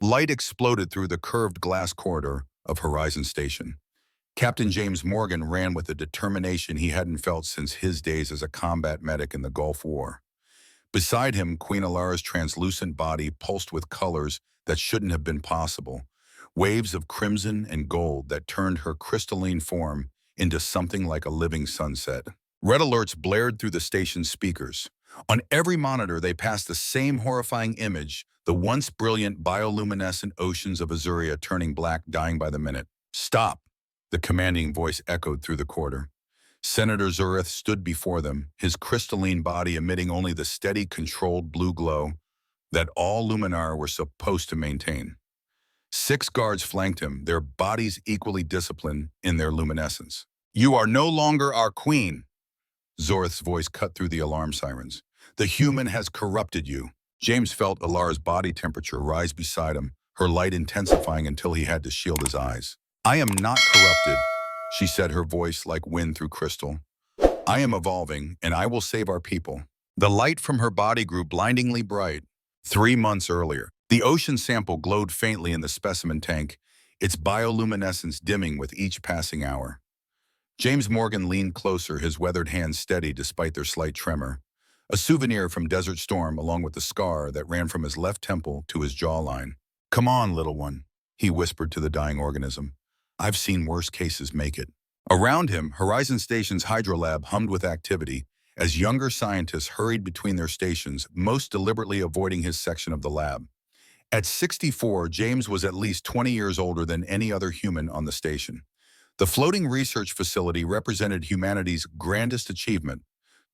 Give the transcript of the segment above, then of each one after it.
Light exploded through the curved glass corridor of Horizon Station. Captain James Morgan ran with a determination he hadn't felt since his days as a combat medic in the Gulf War. Beside him, Queen Alara's translucent body pulsed with colors that shouldn't have been possible, waves of crimson and gold that turned her crystalline form into something like a living sunset. Red alerts blared through the station's speakers. On every monitor, they passed the same horrifying image, the once brilliant bioluminescent oceans of Azuria turning black, dying by the minute. "Stop!" the commanding voice echoed through the corridor. Senator Zurith stood before them, his crystalline body emitting only the steady, controlled blue glow that all Luminara were supposed to maintain. 6 guards flanked him, their bodies equally disciplined in their luminescence. "You are no longer our queen," Zorith's voice cut through the alarm sirens. "The human has corrupted you." James felt Alara's body temperature rise beside him, her light intensifying until he had to shield his eyes. "I am not corrupted," she said, her voice like wind through crystal. "I am evolving, and I will save our people." The light from her body grew blindingly bright. 3 months earlier, the ocean sample glowed faintly in the specimen tank, its bioluminescence dimming with each passing hour. James Morgan leaned closer, his weathered hands steady despite their slight tremor. A souvenir from Desert Storm, along with the scar that ran from his left temple to his jawline. "Come on, little one," he whispered to the dying organism. "I've seen worse cases make it." Around him, Horizon Station's hydrolab hummed with activity as younger scientists hurried between their stations, most deliberately avoiding his section of the lab. At 64, James was at least 20 years older than any other human on the station. The floating research facility represented humanity's grandest achievement,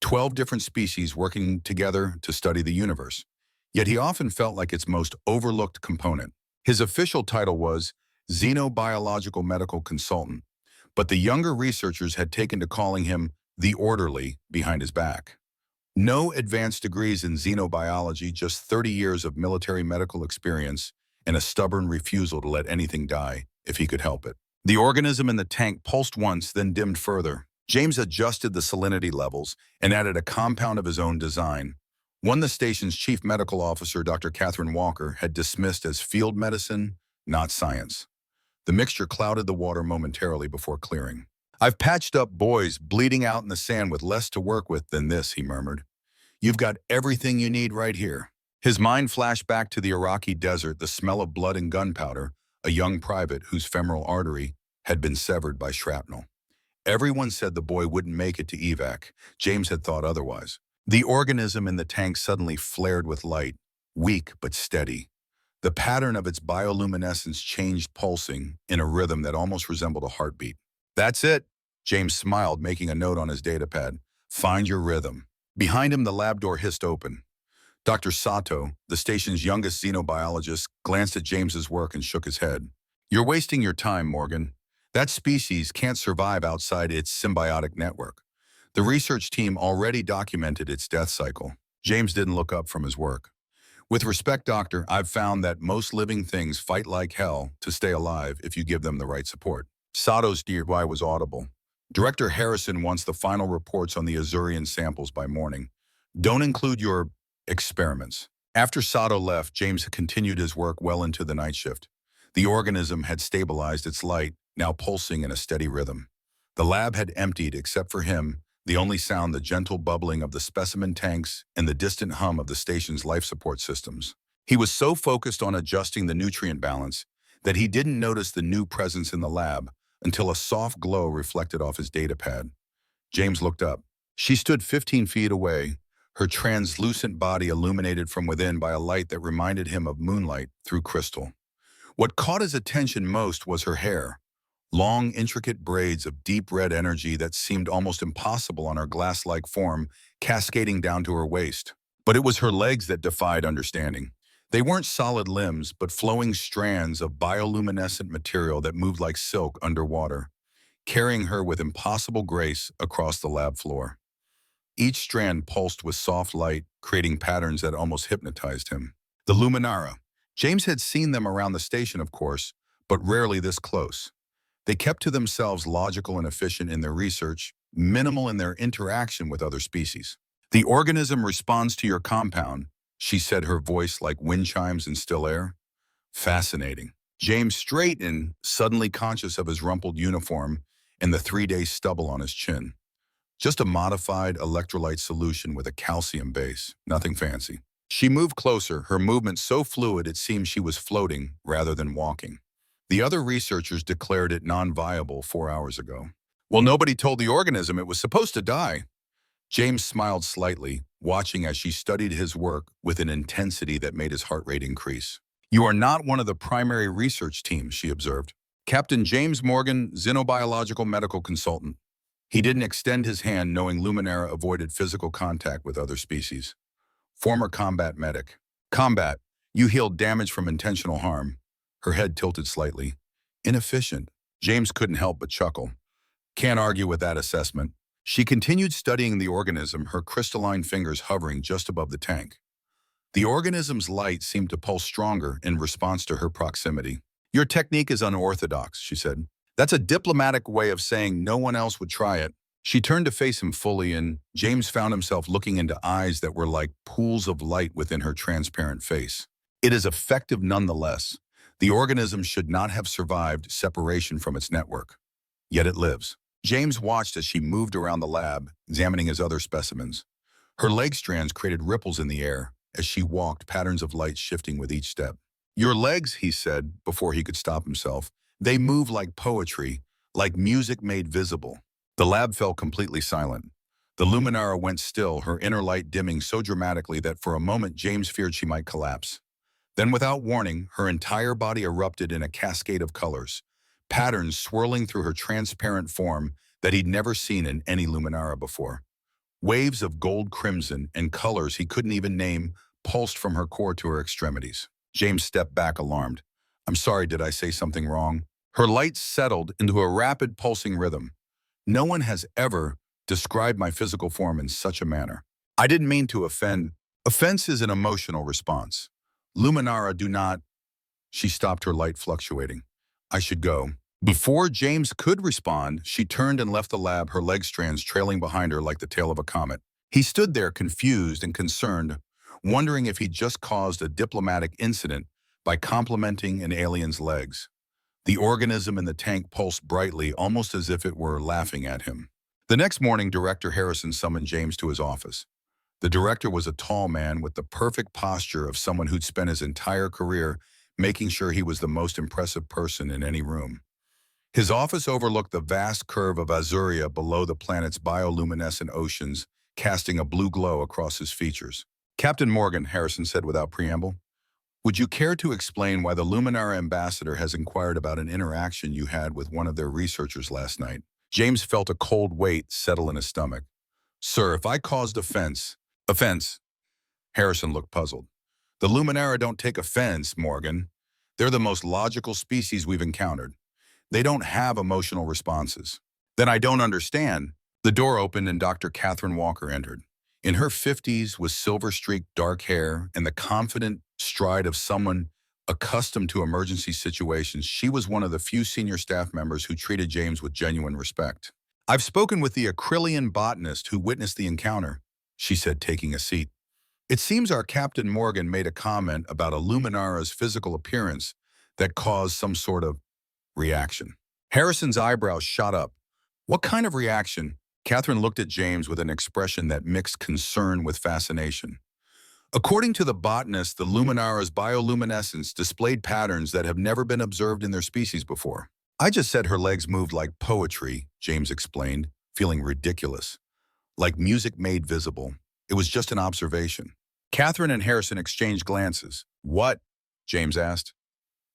12 different species working together to study the universe. Yet he often felt like its most overlooked component. His official title was Xenobiological Medical Consultant, but the younger researchers had taken to calling him the orderly behind his back. No advanced degrees in xenobiology, just 30 years of military medical experience and a stubborn refusal to let anything die if he could help it. The organism in the tank pulsed once, then dimmed further. James adjusted the salinity levels and added a compound of his own design, one the station's chief medical officer, Dr. Catherine Walker, had dismissed as field medicine, not science. The mixture clouded the water momentarily before clearing. "I've patched up boys bleeding out in the sand with less to work with than this," he murmured. "You've got everything you need right here." His mind flashed back to the Iraqi desert, the smell of blood and gunpowder, a young private whose femoral artery had been severed by shrapnel. Everyone said the boy wouldn't make it to evac. James had thought otherwise. The organism in the tank suddenly flared with light, weak but steady. The pattern of its bioluminescence changed, pulsing in a rhythm that almost resembled a heartbeat. "That's it," James smiled, making a note on his datapad. "Find your rhythm." Behind him, the lab door hissed open. Dr. Sato, the station's youngest xenobiologist, glanced at James's work and shook his head. "You're wasting your time, Morgan. That species can't survive outside its symbiotic network. The research team already documented its death cycle." James didn't look up from his work. "With respect, doctor, I've found that most living things fight like hell to stay alive if you give them the right support." Sato's why was audible. "Director Harrison wants the final reports on the Azurian samples by morning. Don't include your experiments." After Sato left, James continued his work well into the night shift. The organism had stabilized its light, now pulsing in a steady rhythm. The lab had emptied except for him, the only sound the gentle bubbling of the specimen tanks and the distant hum of the station's life support systems. He was so focused on adjusting the nutrient balance that he didn't notice the new presence in the lab until a soft glow reflected off his datapad. James looked up. She stood 15 feet away, her translucent body illuminated from within by a light that reminded him of moonlight through crystal. What caught his attention most was her hair. Long, intricate braids of deep red energy that seemed almost impossible on her glass-like form, cascading down to her waist. But it was her legs that defied understanding. They weren't solid limbs, but flowing strands of bioluminescent material that moved like silk underwater, carrying her with impossible grace across the lab floor. Each strand pulsed with soft light, creating patterns that almost hypnotized him. The Luminara. James had seen them around the station, of course, but rarely this close. They kept to themselves, logical and efficient in their research, minimal in their interaction with other species. "The organism responds to your compound," she said, her voice like wind chimes in still air. Fascinating. James straightened, suddenly conscious of his rumpled uniform and the 3-day stubble on his chin. Just a modified electrolyte solution with a calcium base, nothing fancy. She moved closer, her movement so fluid it seemed she was floating rather than walking. The other researchers declared it non-viable 4 hours ago. Well, nobody told the organism it was supposed to die. James smiled slightly, watching as she studied his work with an intensity that made his heart rate increase. You are not one of the primary research teams, she observed. Captain James Morgan, xenobiological medical consultant. He didn't extend his hand, knowing Luminara avoided physical contact with other species. Former combat medic. Combat. You healed damage from intentional harm. Her head tilted slightly. Inefficient. James couldn't help but chuckle. Can't argue with that assessment. She continued studying the organism, her crystalline fingers hovering just above the tank. The organism's light seemed to pulse stronger in response to her proximity. Your technique is unorthodox, she said. That's a diplomatic way of saying no one else would try it. She turned to face him fully, and James found himself looking into eyes that were like pools of light within her transparent face. It is effective nonetheless. The organism should not have survived separation from its network. Yet it lives. James watched as she moved around the lab, examining his other specimens. Her leg strands created ripples in the air as she walked, patterns of light shifting with each step. Your legs, he said, before he could stop himself, they move like poetry, like music made visible. The lab fell completely silent. The Luminara went still, her inner light dimming so dramatically that for a moment James feared she might collapse. Then without warning, her entire body erupted in a cascade of colors, patterns swirling through her transparent form that he'd never seen in any Luminara before. Waves of gold crimson and colors he couldn't even name pulsed from her core to her extremities. James stepped back, alarmed. I'm sorry, did I say something wrong? Her light settled into a rapid pulsing rhythm. No one has ever described my physical form in such a manner. I didn't mean to offend. Offense is an emotional response. Luminara do not. She stopped, her light fluctuating. I should go. Before James could respond, she turned and left the lab, her leg strands trailing behind her like the tail of a comet. He stood there confused and concerned, wondering if he'd just caused a diplomatic incident by complimenting an alien's legs. The organism in the tank pulsed brightly, almost as if it were laughing at him. The next morning, Director Harrison summoned James to his office. The director was a tall man with the perfect posture of someone who'd spent his entire career making sure he was the most impressive person in any room. His office overlooked the vast curve of Azuria below the planet's bioluminescent oceans, casting a blue glow across his features. Captain Morgan, Harrison said without preamble, would you care to explain why the Luminara ambassador has inquired about an interaction you had with one of their researchers last night? James felt a cold weight settle in his stomach. Sir, if I caused offense. Offense? Harrison looked puzzled. The Luminara don't take offense, Morgan. They're the most logical species we've encountered. They don't have emotional responses. Then I don't understand. The door opened and Dr. Catherine Walker entered. In her 50s, with silver-streaked dark hair and the confident stride of someone accustomed to emergency situations, she was one of the few senior staff members who treated James with genuine respect. I've spoken with the Acrylian botanist who witnessed the encounter, she said, taking a seat. It seems our Captain Morgan made a comment about a Luminara's physical appearance that caused some sort of reaction. Harrison's eyebrows shot up. What kind of reaction? Catherine looked at James with an expression that mixed concern with fascination. According to the botanist, the Luminara's bioluminescence displayed patterns that have never been observed in their species before. I just said her legs moved like poetry, James explained, feeling ridiculous. Like music made visible. It was just an observation. Catherine and Harrison exchanged glances. What? James asked.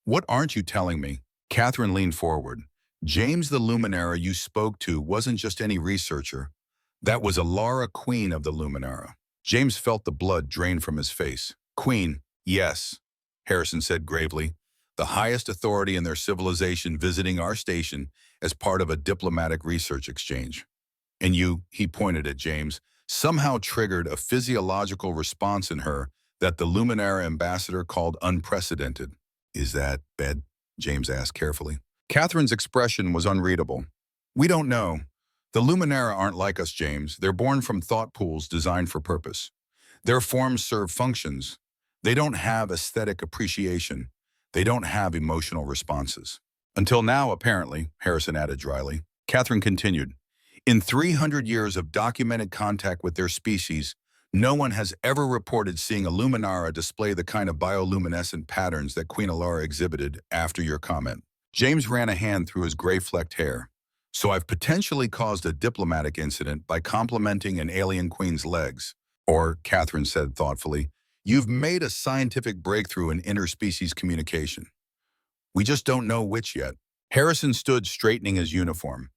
What aren't you telling me? Catherine leaned forward. James the Luminara you spoke to wasn't just any researcher. That was Alara, Queen of the Luminara. James felt the blood drain from his face. Queen, yes, Harrison said gravely. The highest authority in their civilization visiting our station as part of a diplomatic research exchange. And you, he pointed at James, somehow triggered a physiological response in her that the Luminara ambassador called unprecedented. Is that bad? James asked carefully. Catherine's expression was unreadable. We don't know. The Luminara aren't like us, James. They're born from thought pools designed for purpose. Their forms serve functions. They don't have aesthetic appreciation. They don't have emotional responses. Until now, apparently, Harrison added dryly. Catherine continued, in 300 years of documented contact with their species, no one has ever reported seeing a Luminara display the kind of bioluminescent patterns that Queen Alara exhibited after your comment. James ran a hand through his gray-flecked hair. So I've potentially caused a diplomatic incident by complimenting an alien queen's legs. Or, Catherine said thoughtfully, you've made a scientific breakthrough in interspecies communication. We just don't know which yet. Harrison stood straightening his uniform.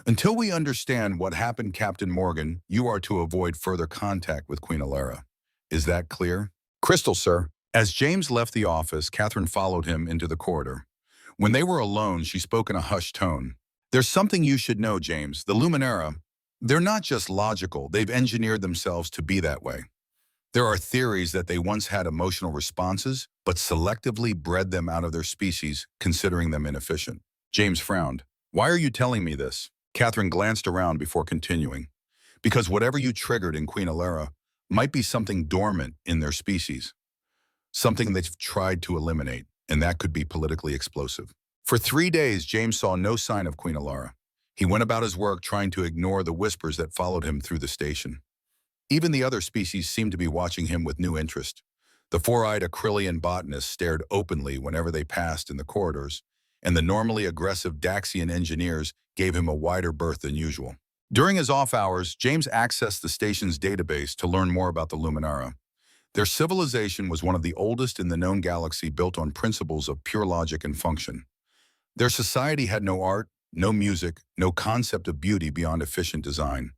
Until we understand what happened, Captain Morgan, you are to avoid further contact with Queen Alara. Is that clear? Crystal, sir. As James left the office, Catherine followed him into the corridor. When they were alone, she spoke in a hushed tone. There's something you should know, James. The Luminara, they're not just logical. They've engineered themselves to be that way. There are theories that they once had emotional responses, but selectively bred them out of their species, considering them inefficient. James frowned. Why are you telling me this? Catherine glanced around before continuing. Because whatever you triggered in Queen Alara might be something dormant in their species, something they've tried to eliminate, and that could be politically explosive. For 3 days, James saw no sign of Queen Alara. He went about his work trying to ignore the whispers that followed him through the station. Even the other species seemed to be watching him with new interest. The four-eyed Acrylian botanists stared openly whenever they passed in the corridors, and the normally aggressive Daxian engineers gave him a wider berth than usual. During his off hours, James accessed the station's database to learn more about the Luminara. Their civilization was one of the oldest in the known galaxy, built on principles of pure logic and function. Their society had no art, no music, no concept of beauty beyond efficient design.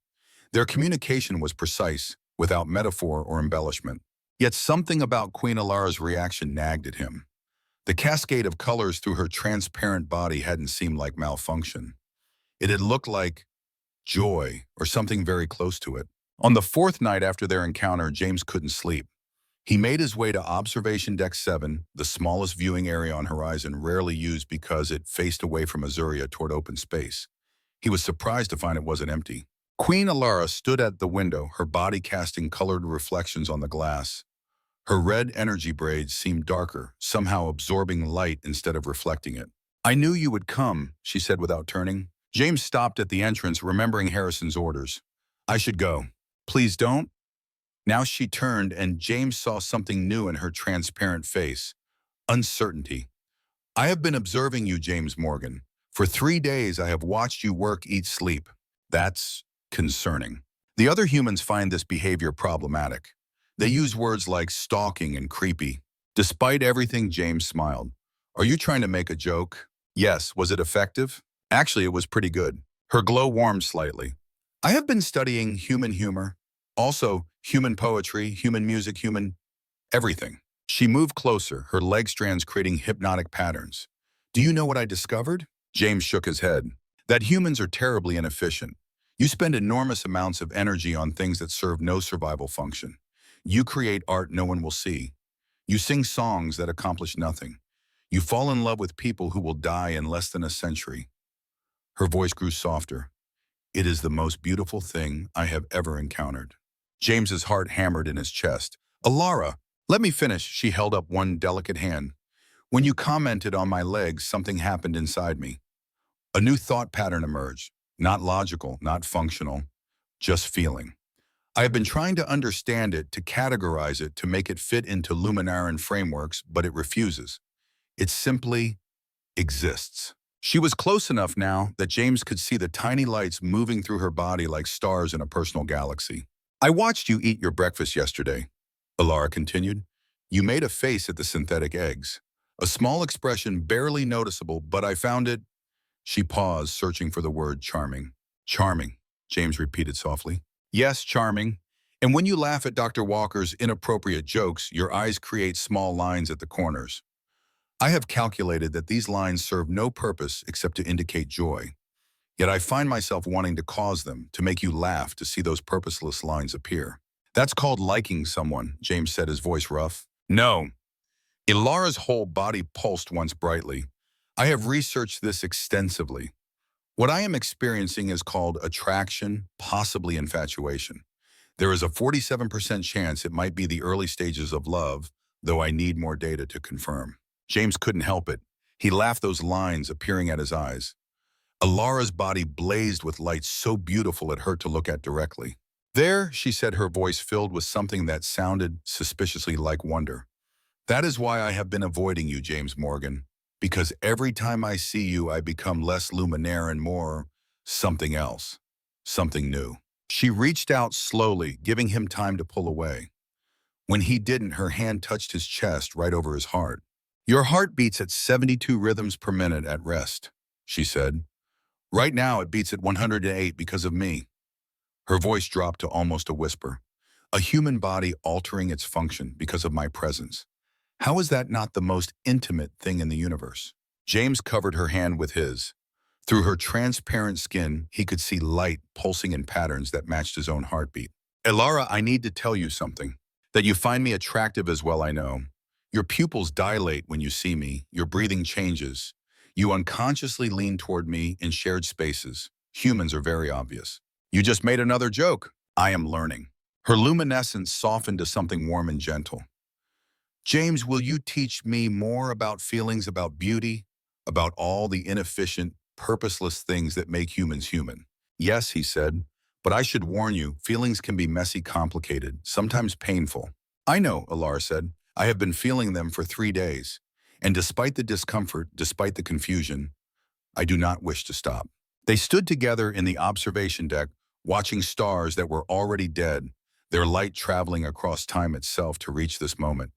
Their communication was precise, without metaphor or embellishment. Yet something about Queen Alara's reaction nagged at him. The cascade of colors through her transparent body hadn't seemed like malfunction. It had looked like joy, or something very close to it. On the fourth night after their encounter, James couldn't sleep. He made his way to Observation Deck 7, the smallest viewing area on Horizon, rarely used because it faced away from Azuria toward open space. He was surprised to find it wasn't empty. Queen Alara stood at the window, her body casting colored reflections on the glass. Her red energy braids seemed darker, somehow absorbing light instead of reflecting it. I knew you would come, she said without turning. James stopped at the entrance, remembering Harrison's orders. I should go. Please don't. Now she turned, and James saw something new in her transparent face. Uncertainty. I have been observing you, James Morgan. For 3 days I have watched you work, eat, sleep. That's concerning. The other humans find this behavior problematic. They use words like stalking and creepy. Despite everything, James smiled. Are you trying to make a joke? Yes. Was it effective? Actually, it was pretty good. Her glow warmed slightly. I have been studying human humor. Also, human poetry, human music, human everything. She moved closer, her leg strands creating hypnotic patterns. Do you know what I discovered? James shook his head. That humans are terribly inefficient. You spend enormous amounts of energy on things that serve no survival function. You create art no one will see. You sing songs that accomplish nothing. You fall in love with people who will die in less than a century. Her voice grew softer. It is the most beautiful thing I have ever encountered. James's heart hammered in his chest. Alara, let me finish. She held up one delicate hand. When you commented on my legs, something happened inside me. A new thought pattern emerged. Not logical, not functional, just feeling. I have been trying to understand it, to categorize it, to make it fit into Luminaran frameworks, but it refuses. It simply exists. She was close enough now that James could see the tiny lights moving through her body like stars in a personal galaxy. I watched you eat your breakfast yesterday, Alara continued. You made a face at the synthetic eggs. A small expression barely noticeable, but I found it. She paused, searching for the word charming. Charming, James repeated softly. Yes, charming. And when you laugh at Dr. Walker's inappropriate jokes, your eyes create small lines at the corners. I have calculated that these lines serve no purpose except to indicate joy. Yet I find myself wanting to cause them, to make you laugh, to see those purposeless lines appear. That's called liking someone, James said, his voice rough. No. Ilara's whole body pulsed once brightly. I have researched this extensively. What I am experiencing is called attraction, possibly infatuation. There is a 47% chance it might be the early stages of love, though I need more data to confirm. James couldn't help it. He laughed, those lines appearing at his eyes. Alara's body blazed with light so beautiful it hurt to look at directly. "There," she said, her voice filled with something that sounded suspiciously like wonder. "That is why I have been avoiding you, James Morgan. Because every time I see you, I become less luminaire and more something else. Something new." She reached out slowly, giving him time to pull away. When he didn't, her hand touched his chest right over his heart. "Your heart beats at 72 rhythms per minute at rest," she said. "Right now it beats at 108 because of me." Her voice dropped to almost a whisper. "A human body altering its function because of my presence. How is that not the most intimate thing in the universe?" James covered her hand with his. Through her transparent skin, he could see light pulsing in patterns that matched his own heartbeat. "Alara, I need to tell you something. That you find me attractive as well, I know. Your pupils dilate when you see me. Your breathing changes. You unconsciously lean toward me in shared spaces. Humans are very obvious." "You just made another joke." "I am learning." Her luminescence softened to something warm and gentle. "James, will you teach me more about feelings, about beauty, about all the inefficient, purposeless things that make humans human?" "Yes," he said, "but I should warn you, feelings can be messy, complicated, sometimes painful." "I know," Alara said. "I have been feeling them for 3 days. And despite the discomfort, despite the confusion, I do not wish to stop." They stood together in the observation deck, watching stars that were already dead, their light traveling across time itself to reach this moment.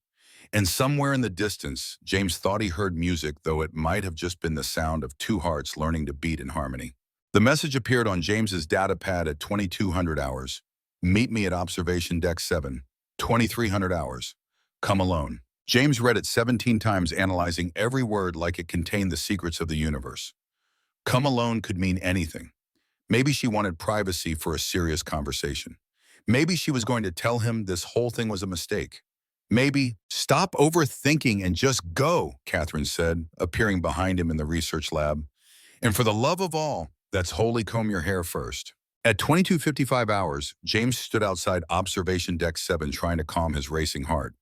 And somewhere in the distance, James thought he heard music, though it might have just been the sound of two hearts learning to beat in harmony. The message appeared on James's data pad at 2200 hours. "Meet me at observation deck 7, 2300 hours. Come alone." James read it 17 times, analyzing every word like it contained the secrets of the universe. Come alone could mean anything. Maybe she wanted privacy for a serious conversation. Maybe she was going to tell him this whole thing was a mistake. Maybe, "Stop overthinking and just go," Catherine said, appearing behind him in the research lab. "And for the love of all, that's wholly comb your hair first." At 22:55 hours, James stood outside observation deck 7 trying to calm his racing heart.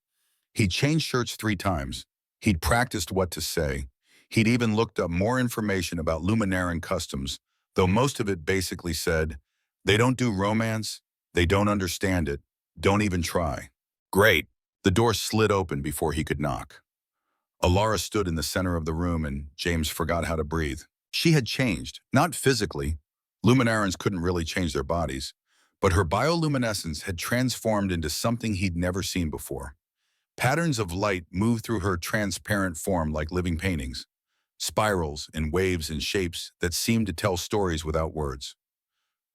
He'd changed shirts 3 times. He'd practiced what to say. He'd even looked up more information about Luminaran customs, though most of it basically said, "They don't do romance, they don't understand it, don't even try." Great. The door slid open before he could knock. Alara stood in the center of the room and James forgot how to breathe. She had changed, not physically. Luminarans couldn't really change their bodies, but her bioluminescence had transformed into something he'd never seen before. Patterns of light moved through her transparent form like living paintings, spirals and waves and shapes that seemed to tell stories without words.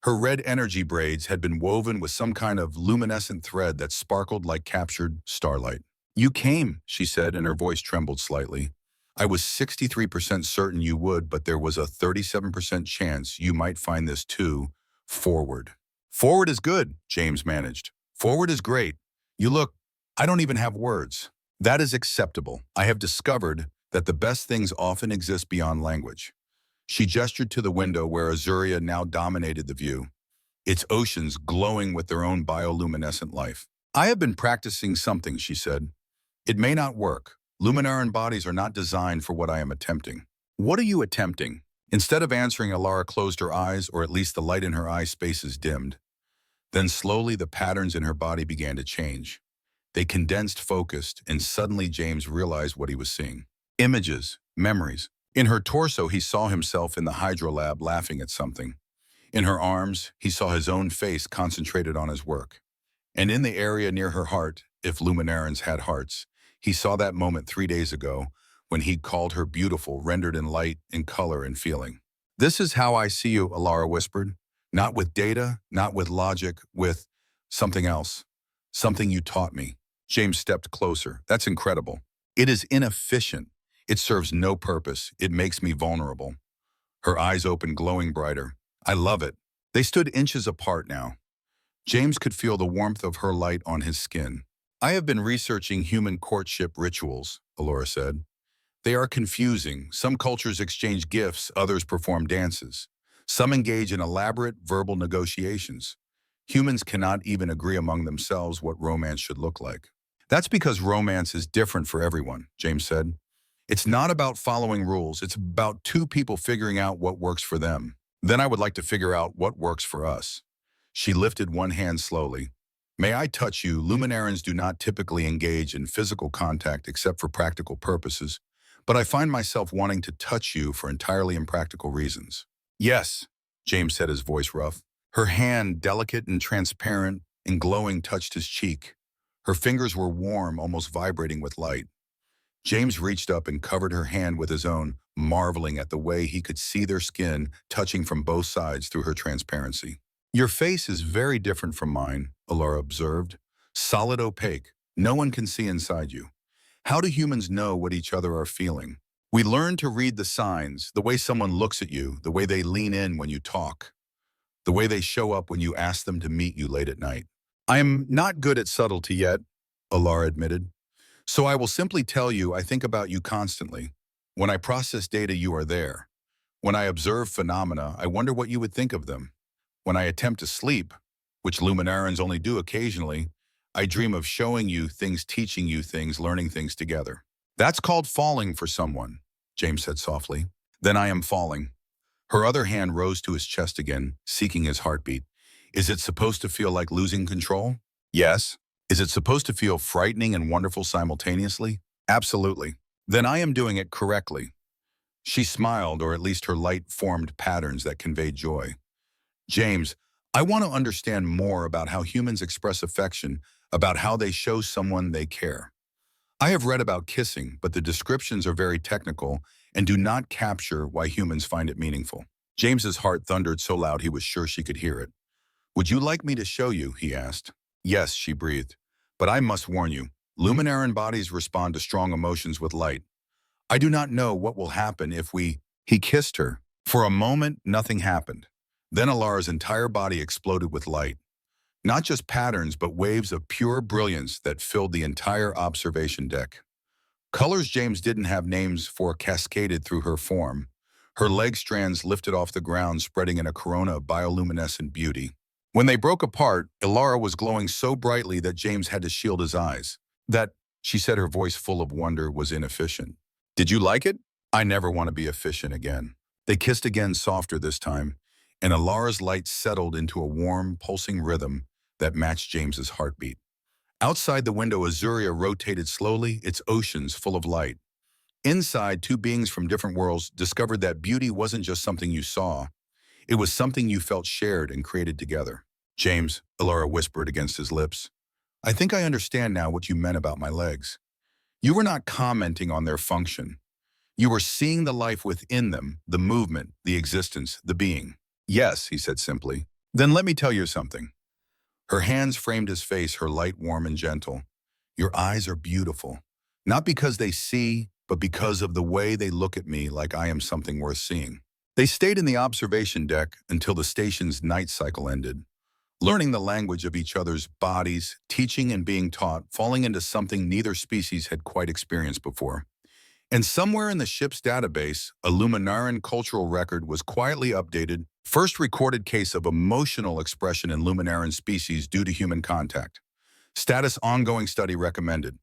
Her red energy braids had been woven with some kind of luminescent thread that sparkled like captured starlight. "You came," she said, and her voice trembled slightly. "I was 63% certain you would, but there was a 37% chance you might find this too forward." "Forward is good," James managed. "Forward is great. You look, I don't even have words." "That is acceptable. I have discovered that the best things often exist beyond language." She gestured to the window where Azuria now dominated the view, its oceans glowing with their own bioluminescent life. "I have been practicing something," she said. "It may not work. Luminaran bodies are not designed for what I am attempting." "What are you attempting?" Instead of answering, Alara closed her eyes, or at least the light in her eye spaces dimmed. Then slowly the patterns in her body began to change. They condensed, focused, and suddenly James realized what he was seeing. Images, memories. In her torso, he saw himself in the hydrolab laughing at something. In her arms, he saw his own face concentrated on his work. And in the area near her heart, if Luminarans had hearts, he saw that moment 3 days ago when he'd called her beautiful, rendered in light and color and feeling. "This is how I see you," Alara whispered. "Not with data, not with logic, with something else. Something you taught me." James stepped closer. "That's incredible. It is inefficient. It serves no purpose. It makes me vulnerable." Her eyes opened, glowing brighter. "I love it." They stood inches apart now. James could feel the warmth of her light on his skin. "I have been researching human courtship rituals," Alara said. "They are confusing. Some cultures exchange gifts, others perform dances. Some engage in elaborate verbal negotiations. Humans cannot even agree among themselves what romance should look like." "That's because romance is different for everyone," James said. It's not about following rules. It's about two people figuring out what works for them. Then I would like to figure out what works for us. She lifted one hand slowly. May I touch you? Luminarians do not typically engage in physical contact except for practical purposes, but I find myself wanting to touch you for entirely impractical reasons. Yes, James said, his voice rough. Her hand, delicate and transparent and glowing, touched his cheek. Her fingers were warm, almost vibrating with light. James reached up and covered her hand with his own, marveling at the way he could see their skin touching from both sides through her transparency. Your face is very different from mine, Alara observed. Solid opaque. No one can see inside you. How do humans know what each other are feeling? We learn to read the signs, the way someone looks at you, the way they lean in when you talk, the way they show up when you ask them to meet you late at night. I am not good at subtlety yet, Alara admitted. So I will simply tell you I think about you constantly. When I process data, you are there. When I observe phenomena, I wonder what you would think of them. When I attempt to sleep, which Luminarians only do occasionally, I dream of showing you things, teaching you things, learning things together. That's called falling for someone, James said softly. Then I am falling. Her other hand rose to his chest again, seeking his heartbeat. Is it supposed to feel like losing control? Yes. Is it supposed to feel frightening and wonderful simultaneously? Absolutely. Then I am doing it correctly. She smiled, or at least her light formed patterns that conveyed joy. James, I want to understand more about how humans express affection, about how they show someone they care. I have read about kissing, but the descriptions are very technical and do not capture why humans find it meaningful. James's heart thundered so loud he was sure she could hear it. Would you like me to show you? He asked. Yes, she breathed. But I must warn you, Luminarian bodies respond to strong emotions with light. I do not know what will happen if we... He kissed her. For a moment, nothing happened. Then Alara's entire body exploded with light. Not just patterns, but waves of pure brilliance that filled the entire observation deck. Colors James didn't have names for cascaded through her form. Her leg strands lifted off the ground, spreading in a corona of bioluminescent beauty. When they broke apart, Alara was glowing so brightly that James had to shield his eyes. That, she said, her voice full of wonder, was inefficient. Did you like it? I never want to be efficient again. They kissed again, softer this time, and Alara's light settled into a warm, pulsing rhythm that matched James's heartbeat. Outside the window, Azuria rotated slowly, its oceans full of light. Inside, two beings from different worlds discovered that beauty wasn't just something you saw. It was something you felt shared and created together. James, Alara whispered against his lips, I think I understand now what you meant about my legs. You were not commenting on their function. You were seeing the life within them, the movement, the existence, the being. Yes, he said simply. Then let me tell you something. Her hands framed his face, her light warm and gentle. Your eyes are beautiful, not because they see, but because of the way they look at me like I am something worth seeing. They stayed in the observation deck until the station's night cycle ended, learning the language of each other's bodies, teaching and being taught, falling into something neither species had quite experienced before. And somewhere in the ship's database, a Luminaran cultural record was quietly updated, first recorded case of emotional expression in Luminaran species due to human contact. Status ongoing study recommended.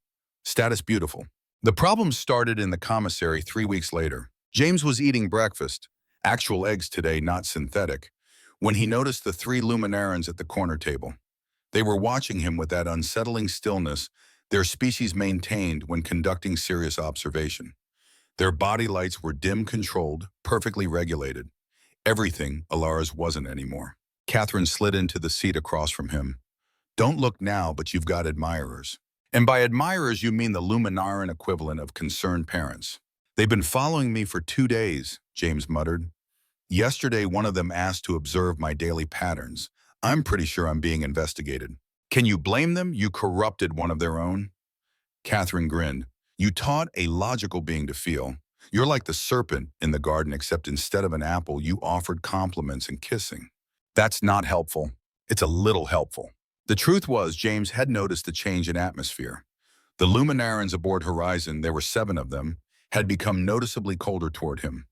Status beautiful. The problem started in the commissary 3 weeks later. James was eating breakfast, actual eggs today, not synthetic, when he noticed the 3 Luminarans at the corner table. They were watching him with that unsettling stillness their species maintained when conducting serious observation. Their body lights were dim-controlled, perfectly regulated. Everything Alara's wasn't anymore. Catherine slid into the seat across from him. Don't look now, but you've got admirers. And by admirers, you mean the Luminaran equivalent of concerned parents. They've been following me for 2 days, James muttered. Yesterday, one of them asked to observe my daily patterns. I'm pretty sure I'm being investigated. Can you blame them? You corrupted one of their own. Catherine grinned. You taught a logical being to feel. You're like the serpent in the garden, except instead of an apple, you offered compliments and kissing. That's not helpful. It's a little helpful. The truth was, James had noticed the change in atmosphere. The Luminarans aboard Horizon, there were 7 of them, had become noticeably colder toward him.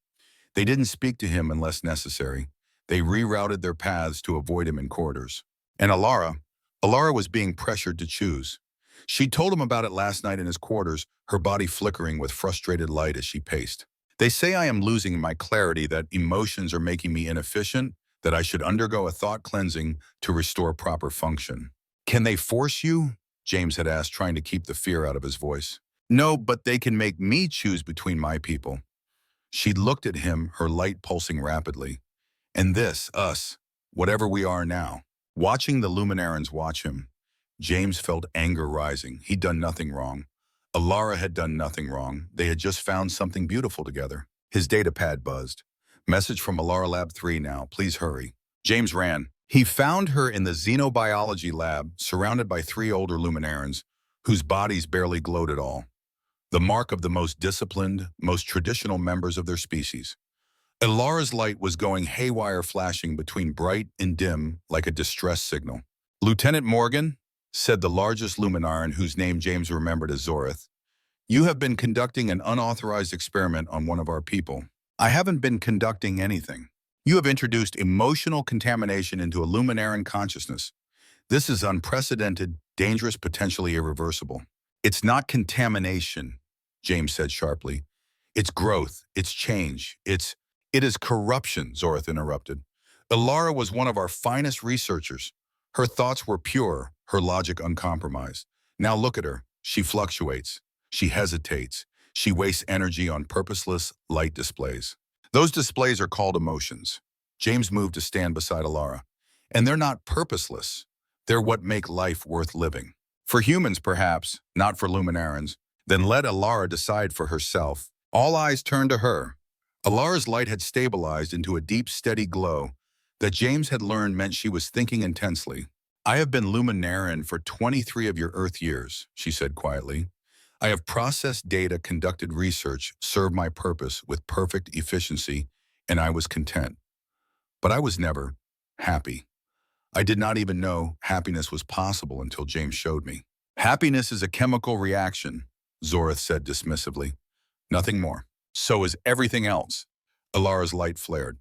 They didn't speak to him unless necessary. They rerouted their paths to avoid him in corridors. And Alara was being pressured to choose. She told him about it last night in his quarters, her body flickering with frustrated light as she paced. They say I am losing my clarity, that emotions are making me inefficient, that I should undergo a thought cleansing to restore proper function. Can they force you? James had asked, trying to keep the fear out of his voice. No, but they can make me choose between my people. She looked at him, her light pulsing rapidly. And this, us, whatever we are now. Watching the Luminarans watch him, James felt anger rising. He'd done nothing wrong. Alara had done nothing wrong. They had just found something beautiful together. His data pad buzzed. Message from Alara Lab 3 now. Please hurry. James ran. He found her in the xenobiology lab, surrounded by 3 older Luminarans, whose bodies barely glowed at all. The mark of the most disciplined, most traditional members of their species. Alara's light was going haywire, flashing between bright and dim like a distress signal. Lieutenant Morgan, said the largest Luminaran, whose name James remembered as Zorith, you have been conducting an unauthorized experiment on one of our people. I haven't been conducting anything. You have introduced emotional contamination into a Luminaran consciousness. This is unprecedented, dangerous, potentially irreversible. It's not contamination, James said sharply. It's growth, it's change, It is corruption, Zorith interrupted. Alara was one of our finest researchers. Her thoughts were pure, her logic uncompromised. Now look at her. She fluctuates. She hesitates. She wastes energy on purposeless light displays. Those displays are called emotions. James moved to stand beside Alara. And they're not purposeless. They're what make life worth living. For humans, perhaps, not for Luminarans. Then let Alara decide for herself. All eyes turned to her. Alara's light had stabilized into a deep, steady glow that James had learned meant she was thinking intensely. I have been Luminaran for 23 of your Earth years, she said quietly. I have processed data, conducted research, served my purpose with perfect efficiency, and I was content. But I was never happy. I did not even know happiness was possible until James showed me. Happiness is a chemical reaction, Zorith said dismissively. Nothing more. So is everything else. Alara's light flared.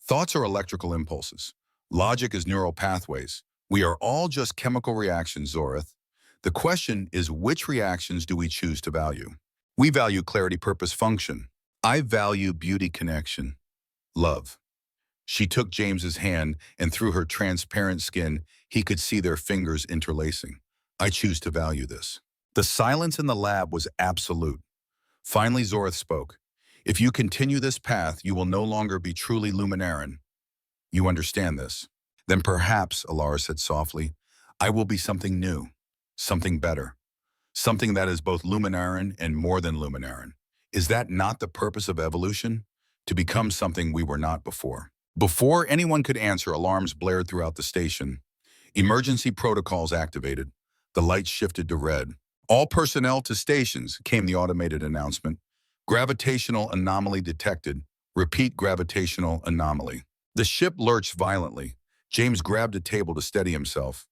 Thoughts are electrical impulses. Logic is neural pathways. We are all just chemical reactions, Zorith. The question is, which reactions do we choose to value? We value clarity, purpose, function. I value beauty, connection, love. She took James's hand, and through her transparent skin, he could see their fingers interlacing. I choose to value this. The silence in the lab was absolute. Finally, Zorith spoke. If you continue this path, you will no longer be truly Luminaran. You understand this? Then perhaps, Alara said softly, I will be something new, something better, something that is both Luminaran and more than Luminaran. Is that not the purpose of evolution? To become something we were not before. Before anyone could answer, alarms blared throughout the station. Emergency protocols activated. The lights shifted to red. All personnel to stations, came the automated announcement. Gravitational anomaly detected. Repeat gravitational anomaly. The ship lurched violently. James grabbed a table to steady himself.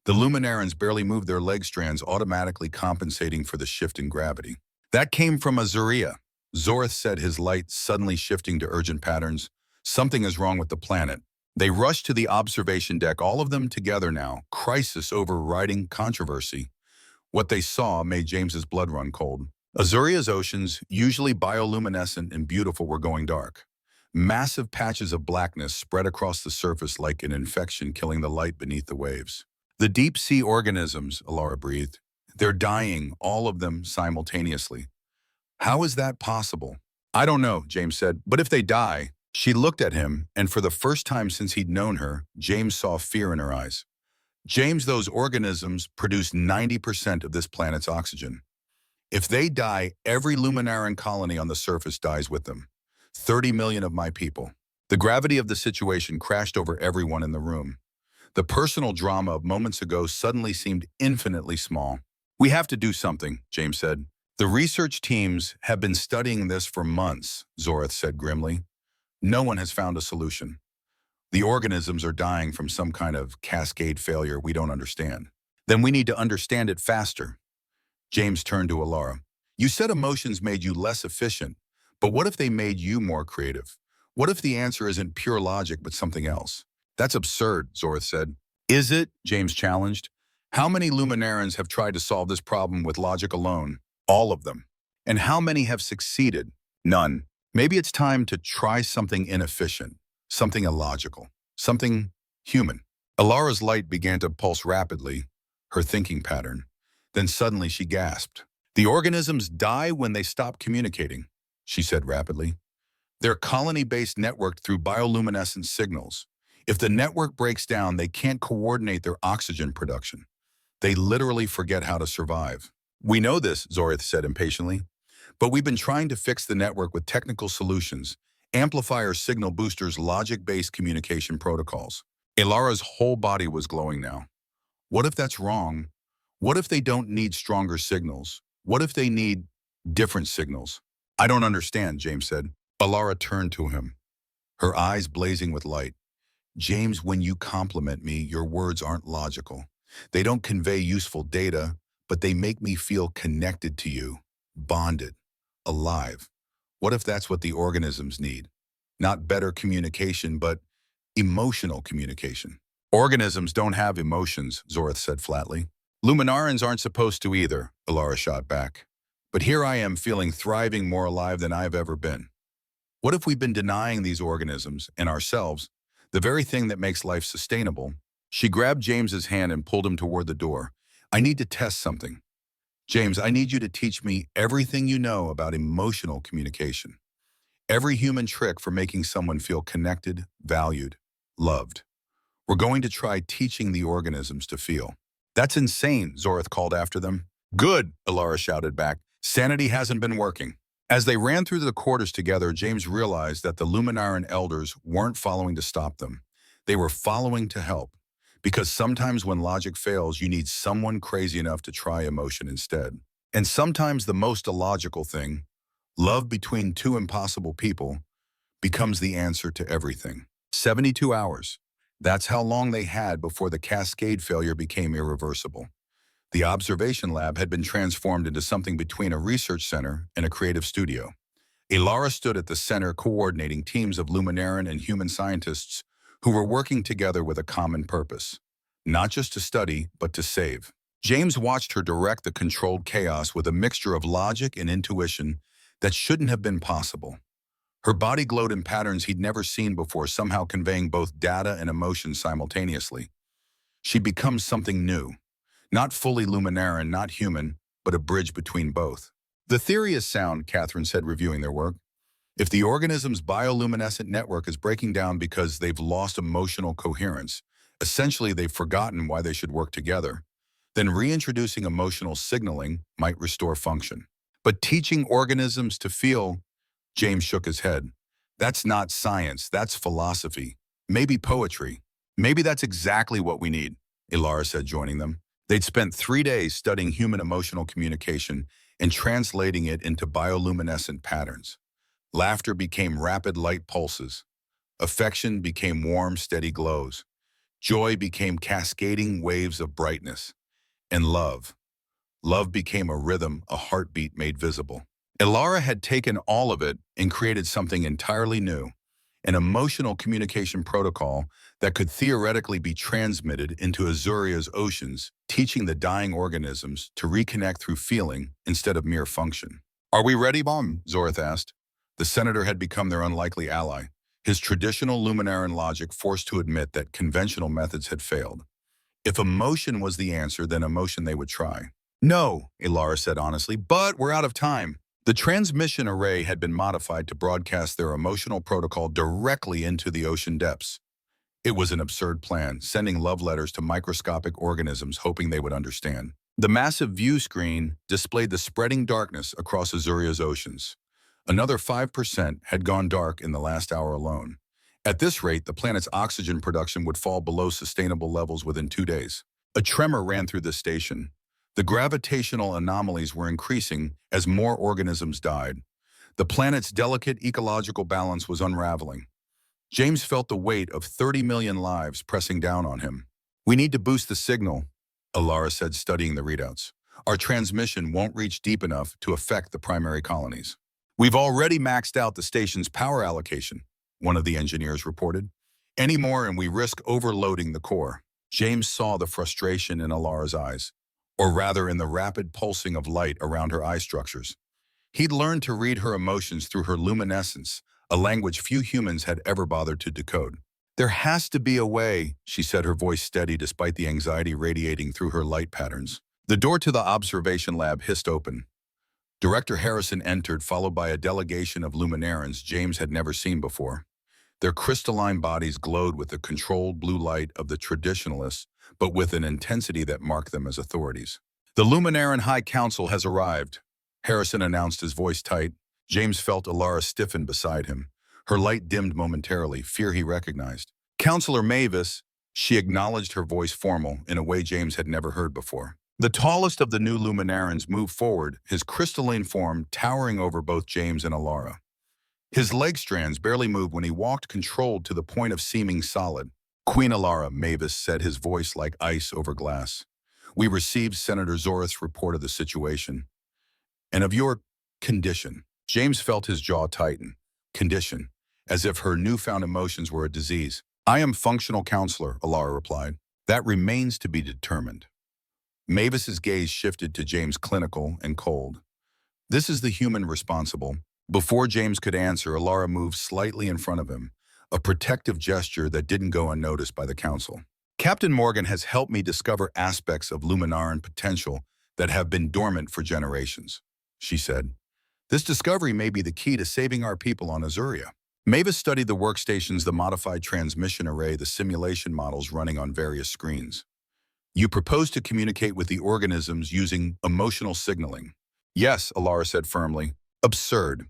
The Luminarans barely moved their leg strands, automatically compensating for the shift in gravity. That came from Azuria. Zorith said, his light suddenly shifting to urgent patterns. Something is wrong with the planet. They rushed to the observation deck, all of them together now. Crisis overriding controversy. What they saw made James's blood run cold. Azuria's oceans, usually bioluminescent and beautiful, were going dark. Massive patches of blackness spread across the surface like an infection, killing the light beneath the waves. The deep-sea organisms, Alara breathed. They're dying, all of them simultaneously. How is that possible? I don't know, James said, but if they die... She looked at him, and for the first time since he'd known her, James saw fear in her eyes. James, those organisms produce 90% of this planet's oxygen. If they die, every Luminaran colony on the surface dies with them. 30 million of my people. The gravity of the situation crashed over everyone in the room. The personal drama of moments ago suddenly seemed infinitely small. We have to do something, James said. The research teams have been studying this for months, Zorith said grimly. No one has found a solution. The organisms are dying from some kind of cascade failure we don't understand. Then we need to understand it faster. James turned to Alara. You said emotions made you less efficient, but what if they made you more creative? What if the answer isn't pure logic but something else? That's absurd, Zorith said. Is it? James challenged. How many Luminarans have tried to solve this problem with logic alone? All of them. And how many have succeeded? None. Maybe it's time to try something inefficient, something illogical, something human. Alara's light began to pulse rapidly, her thinking pattern. Then suddenly she gasped. The organisms die when they stop communicating, she said rapidly. They're colony-based networked through bioluminescent signals. If the network breaks down, they can't coordinate their oxygen production. They literally forget how to survive. We know this, Zorith said impatiently, but we've been trying to fix the network with technical solutions, amplifier signal boosters, logic-based communication protocols. Ilara's whole body was glowing now. What if that's wrong? What if they don't need stronger signals? What if they need different signals? I don't understand, James said. Ilara turned to him, her eyes blazing with light. James, when you compliment me, your words aren't logical. They don't convey useful data, but they make me feel connected to you, bonded, alive. What if that's what the organisms need? Not better communication, but emotional communication. Organisms don't have emotions, Zorith said flatly. Luminarans aren't supposed to either, Ilara shot back. But here I am feeling thriving, more alive than I've ever been. What if we've been denying these organisms and ourselves the very thing that makes life sustainable? She grabbed James's hand and pulled him toward the door. I need to test something. James, I need you to teach me everything you know about emotional communication. Every human trick for making someone feel connected, valued, loved. We're going to try teaching the organisms to feel. That's insane, Zorith called after them. Good, Ilara shouted back. Sanity hasn't been working. As they ran through the quarters together, James realized that the Luminaran elders weren't following to stop them. They were following to help. Because sometimes when logic fails, you need someone crazy enough to try emotion instead. And sometimes the most illogical thing, love between two impossible people, becomes the answer to everything. 72 hours. That's how long they had before the cascade failure became irreversible. The observation lab had been transformed into something between a research center and a creative studio. Ilara stood at the center coordinating teams of Luminaran and human scientists who were working together with a common purpose, not just to study, but to save. James watched her direct the controlled chaos with a mixture of logic and intuition that shouldn't have been possible. Her body glowed in patterns he'd never seen before, somehow conveying both data and emotion simultaneously. She'd become something new. Not fully Luminaran, not human, but a bridge between both. The theory is sound, Catherine said, reviewing their work. If the organism's bioluminescent network is breaking down because they've lost emotional coherence, essentially they've forgotten why they should work together, then reintroducing emotional signaling might restore function. But teaching organisms to feel, James shook his head. That's not science, that's philosophy. Maybe poetry. Maybe that's exactly what we need, Ilara said, joining them. They'd spent 3 days studying human emotional communication and translating it into bioluminescent patterns. Laughter became rapid light pulses. Affection became warm, steady glows. Joy became cascading waves of brightness. And love became a rhythm, a heartbeat made visible. Ilara had taken all of it and created something entirely new, an emotional communication protocol that could theoretically be transmitted into Azuria's oceans, teaching the dying organisms to reconnect through feeling instead of mere function. Are we ready, Mom? Zorith asked. The senator had become their unlikely ally, his traditional Luminaran logic forced to admit that conventional methods had failed. If emotion was the answer, then emotion they would try. No, Ilara said honestly, but we're out of time. The transmission array had been modified to broadcast their emotional protocol directly into the ocean depths. It was an absurd plan, sending love letters to microscopic organisms hoping they would understand. The massive view screen displayed the spreading darkness across Azuria's oceans. Another 5% had gone dark in the last hour alone. At this rate, the planet's oxygen production would fall below sustainable levels within 2 days. A tremor ran through the station. The gravitational anomalies were increasing as more organisms died. The planet's delicate ecological balance was unraveling. James felt the weight of 30 million lives pressing down on him. We need to boost the signal, Ilara said, studying the readouts. Our transmission won't reach deep enough to affect the primary colonies. We've already maxed out the station's power allocation, one of the engineers reported. Any more and we risk overloading the core. James saw the frustration in Alara's eyes, or rather in the rapid pulsing of light around her eye structures. He'd learned to read her emotions through her luminescence, a language few humans had ever bothered to decode. "There has to be a way," she said, her voice steady despite the anxiety radiating through her light patterns. The door to the observation lab hissed open. Director Harrison entered, followed by a delegation of luminarians James had never seen before. Their crystalline bodies glowed with the controlled blue light of the traditionalists, but with an intensity that marked them as authorities. "The Luminaran High Council has arrived," Harrison announced, his voice tight. James felt Alara stiffen beside him. Her light dimmed momentarily, fear he recognized. "Counselor Mavis," she acknowledged, her voice formal, in a way James had never heard before. The tallest of the new luminarians moved forward, his crystalline form towering over both James and Alara. His leg strands barely moved when he walked, controlled to the point of seeming solid. "Queen Alara," Mavis said, his voice like ice over glass. "We received Senator Zorith's report of the situation and of your condition." James felt his jaw tighten. Condition, as if her newfound emotions were a disease. "I am functional counselor," Alara replied. "That remains to be determined." Mavis's gaze shifted to James, clinical and cold. "This is the human responsible." Before James could answer, Alara moved slightly in front of him, a protective gesture that didn't go unnoticed by the council. "Captain Morgan has helped me discover aspects of Luminaran potential that have been dormant for generations," she said. "This discovery may be the key to saving our people on Azuria." Mavis studied the workstations, the modified transmission array, the simulation models running on various screens. "You propose to communicate with the organisms using emotional signaling." "Yes," Alara said firmly. "Absurd.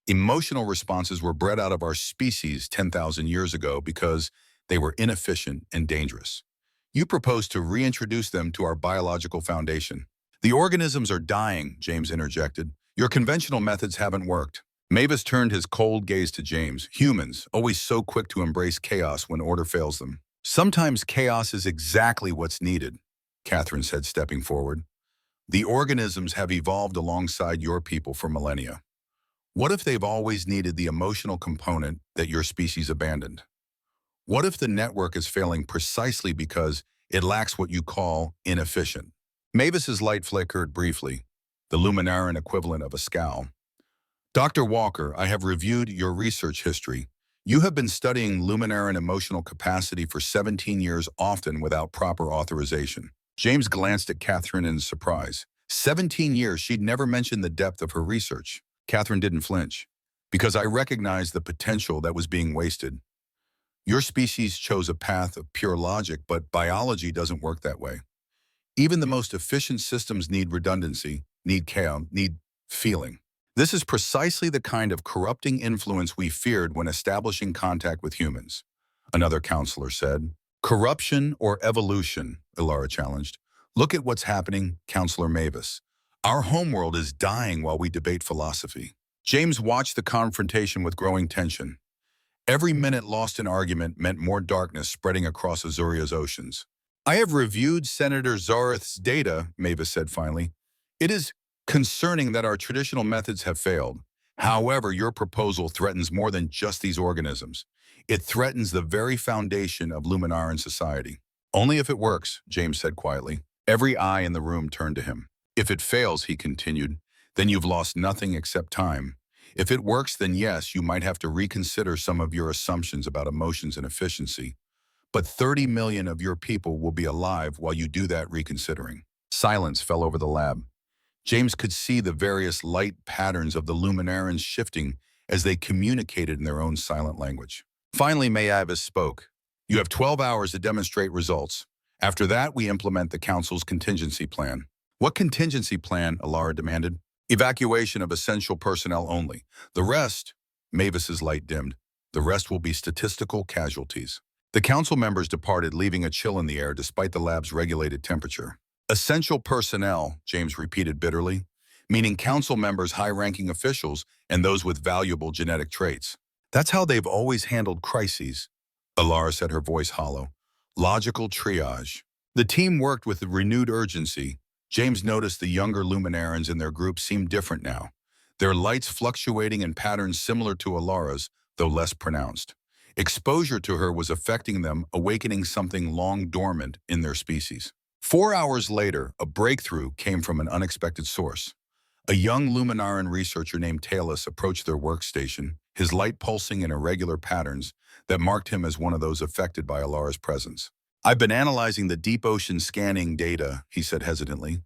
Emotional responses were bred out of our species 10,000 years ago because they were inefficient and dangerous. You propose to reintroduce them to our biological foundation." "The organisms are dying," James interjected. "Your conventional methods haven't worked." Mavis turned his cold gaze to James. "Humans, always so quick to embrace chaos when order fails them." "Sometimes chaos is exactly what's needed," Catherine said, stepping forward. "The organisms have evolved alongside your people for millennia. What if they've always needed the emotional component that your species abandoned? What if the network is failing precisely because it lacks what you call inefficient?" Mavis's light flickered briefly, the Luminaran equivalent of a scowl. "Dr. Walker, I have reviewed your research history. You have been studying Luminaran emotional capacity for 17 years, often without proper authorization." James glanced at Catherine in surprise. 17 years, she'd never mentioned the depth of her research. Catherine didn't flinch. "Because I recognized the potential that was being wasted. Your species chose a path of pure logic, but biology doesn't work that way. Even the most efficient systems need redundancy, need chaos, need feeling. This is precisely the kind of corrupting influence we feared when establishing contact with humans," another counselor said. "Corruption or evolution?" Alara challenged. "Look at what's happening, Counselor Mavis. Our homeworld is dying while we debate philosophy." James watched the confrontation with growing tension. Every minute lost in argument meant more darkness spreading across Azuria's oceans. "I have reviewed Senator Zorith's data," Mavis said finally. "It is concerning that our traditional methods have failed. However, your proposal threatens more than just these organisms. It threatens the very foundation of Luminaran society." "Only if it works," James said quietly. Every eye in the room turned to him. "If it fails," he continued, "then you've lost nothing except time. If it works, then yes, you might have to reconsider some of your assumptions about emotions and efficiency. But 30 million of your people will be alive while you do that reconsidering." Silence fell over the lab. James could see the various light patterns of the Luminarans shifting as they communicated in their own silent language. Finally, Mavis spoke. "You have 12 hours to demonstrate results. After that, we implement the Council's contingency plan." "What contingency plan?" Alara demanded. "Evacuation of essential personnel only. The rest," Mavis's light dimmed, "the rest will be statistical casualties." The council members departed, leaving a chill in the air despite the lab's regulated temperature. "Essential personnel," James repeated bitterly, "meaning council members, high-ranking officials, and those with valuable genetic traits. That's how they've always handled crises," Alara said, her voice hollow. "Logical triage." The team worked with renewed urgency. James noticed the younger Luminarans in their group seemed different now, their lights fluctuating in patterns similar to Alara's, though less pronounced. Exposure to her was affecting them, awakening something long dormant in their species. 4 hours later, a breakthrough came from an unexpected source. A young Luminaran researcher named Talus approached their workstation, his light pulsing in irregular patterns that marked him as one of those affected by Alara's presence. "I've been analyzing the deep ocean scanning data," he said hesitantly.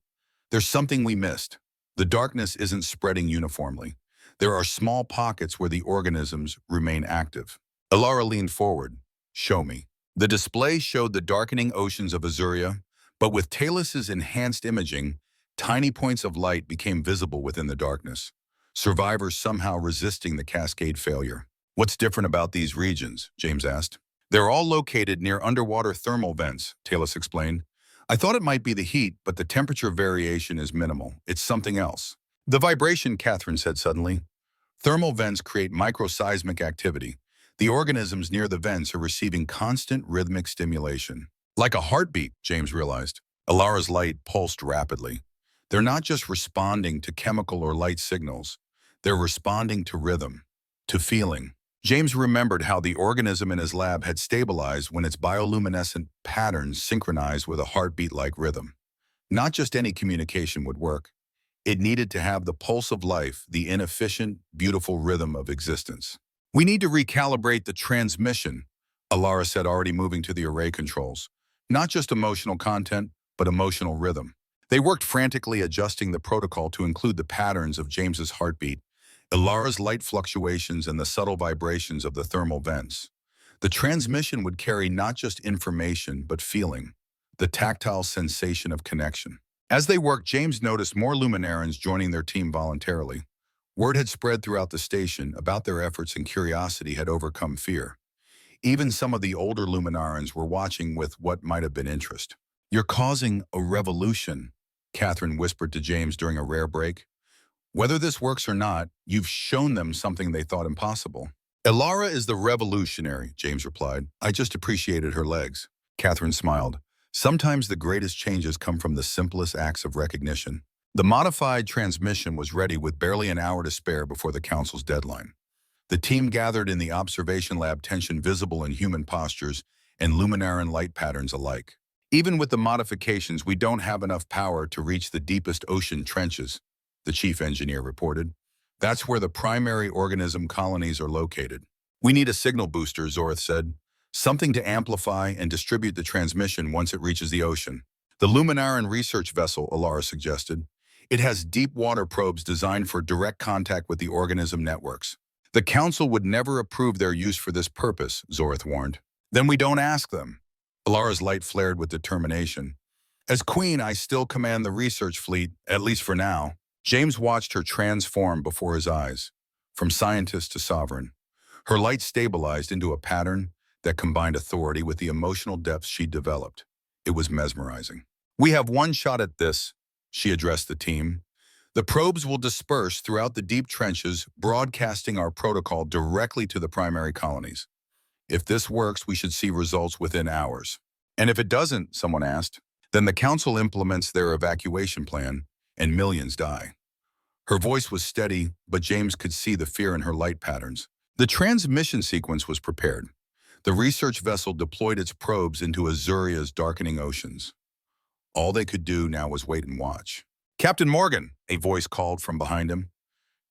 "There's something we missed. The darkness isn't spreading uniformly. There are small pockets where the organisms remain active." Alara leaned forward. "Show me." The display showed the darkening oceans of Azuria, but with Talus's enhanced imaging, tiny points of light became visible within the darkness, survivors somehow resisting the cascade failure. "What's different about these regions?" James asked. "They're all located near underwater thermal vents," Talus explained. "I thought it might be the heat, but the temperature variation is minimal. It's something else." "The vibration," Catherine said suddenly. "Thermal vents create microseismic activity. The organisms near the vents are receiving constant rhythmic stimulation." "Like a heartbeat," James realized. Alara's light pulsed rapidly. "They're not just responding to chemical or light signals. They're responding to rhythm, to feeling." James remembered how the organism in his lab had stabilized when its bioluminescent patterns synchronized with a heartbeat-like rhythm. Not just any communication would work. It needed to have the pulse of life, the inefficient, beautiful rhythm of existence. "We need to recalibrate the transmission," Alara said, already moving to the array controls. "Not just emotional content, but emotional rhythm." They worked frantically, adjusting the protocol to include the patterns of James's heartbeat, Alara's light fluctuations, and the subtle vibrations of the thermal vents. The transmission would carry not just information, but feeling, the tactile sensation of connection. As they worked, James noticed more Luminarans joining their team voluntarily. Word had spread throughout the station about their efforts, and curiosity had overcome fear. Even some of the older Luminarans were watching with what might have been interest. "You're causing a revolution," Catherine whispered to James during a rare break. "Whether this works or not, you've shown them something they thought impossible." "Alara is the revolutionary," James replied. "I just appreciated her legs." Catherine smiled. "Sometimes the greatest changes come from the simplest acts of recognition." The modified transmission was ready with barely an hour to spare before the council's deadline. The team gathered in the observation lab, tension visible in human postures and Luminaran light patterns alike. "Even with the modifications, we don't have enough power to reach the deepest ocean trenches," the chief engineer reported. "That's where the primary organism colonies are located." "We need a signal booster," Zorth said. "Something to amplify and distribute the transmission once it reaches the ocean." "The Luminaran research vessel," Alara suggested. "It has deep water probes designed for direct contact with the organism networks." "The council would never approve their use for this purpose," Zorth warned. "Then we don't ask them." Alara's light flared with determination. "As queen, I still command the research fleet, at least for now." James watched her transform before his eyes, from scientist to sovereign. Her light stabilized into a pattern that combined authority with the emotional depth she'd developed. It was mesmerizing. "We have one shot at this," she addressed the team. "The probes will disperse throughout the deep trenches, broadcasting our protocol directly to the primary colonies. If this works, we should see results within hours." "And if it doesn't," someone asked, "then the council implements their evacuation plan, and millions die." Her voice was steady, but James could see the fear in her light patterns. The transmission sequence was prepared. The research vessel deployed its probes into Azuria's darkening oceans. All they could do now was wait and watch. "Captain Morgan," a voice called from behind him.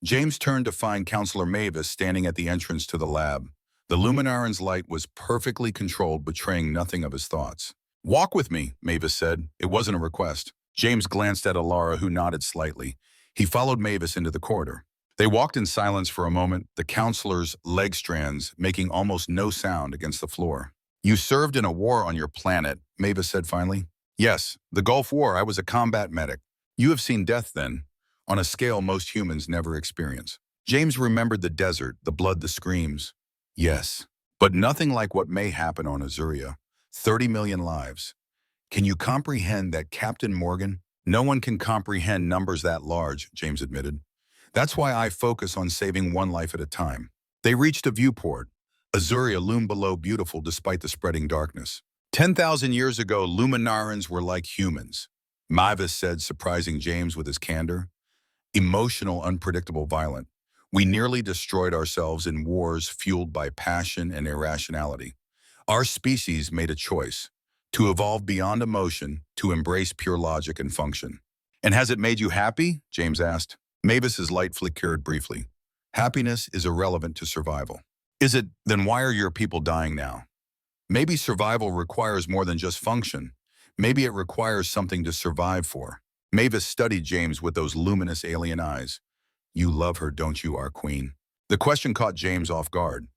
James turned to find Counselor Mavis standing at the entrance to the lab. The Luminaran's light was perfectly controlled, betraying nothing of his thoughts. "Walk with me," Mavis said. It wasn't a request. James glanced at Alara, who nodded slightly. He followed Mavis into the corridor. They walked in silence for a moment, the counselor's leg strands making almost no sound against the floor. "You served in a war on your planet," Mavis said finally. "Yes, the Gulf War. I was a combat medic." "You have seen death, then, on a scale most humans never experience." James remembered the desert, the blood, the screams. "Yes, but nothing like what may happen on Azuria. 30 million lives. Can you comprehend that, Captain Morgan?" "No one can comprehend numbers that large," James admitted. "That's why I focus on saving one life at a time." They reached a viewport. Azuria loomed below, beautiful despite the spreading darkness. 10,000 years ago, Luminarans were like humans," Mavis said, surprising James with his candor. "Emotional, unpredictable, violent. We nearly destroyed ourselves in wars fueled by passion and irrationality. Our species made a choice to evolve beyond emotion, to embrace pure logic and function. And has it made you happy? James asked. Mavis's light flickered briefly. Happiness is irrelevant to survival. Is it? Then why are your people dying now? Maybe survival requires more than just function. Maybe it requires something to survive for. Mavis studied James with those luminous alien eyes. You love her, don't you, our queen? The question caught James off guard.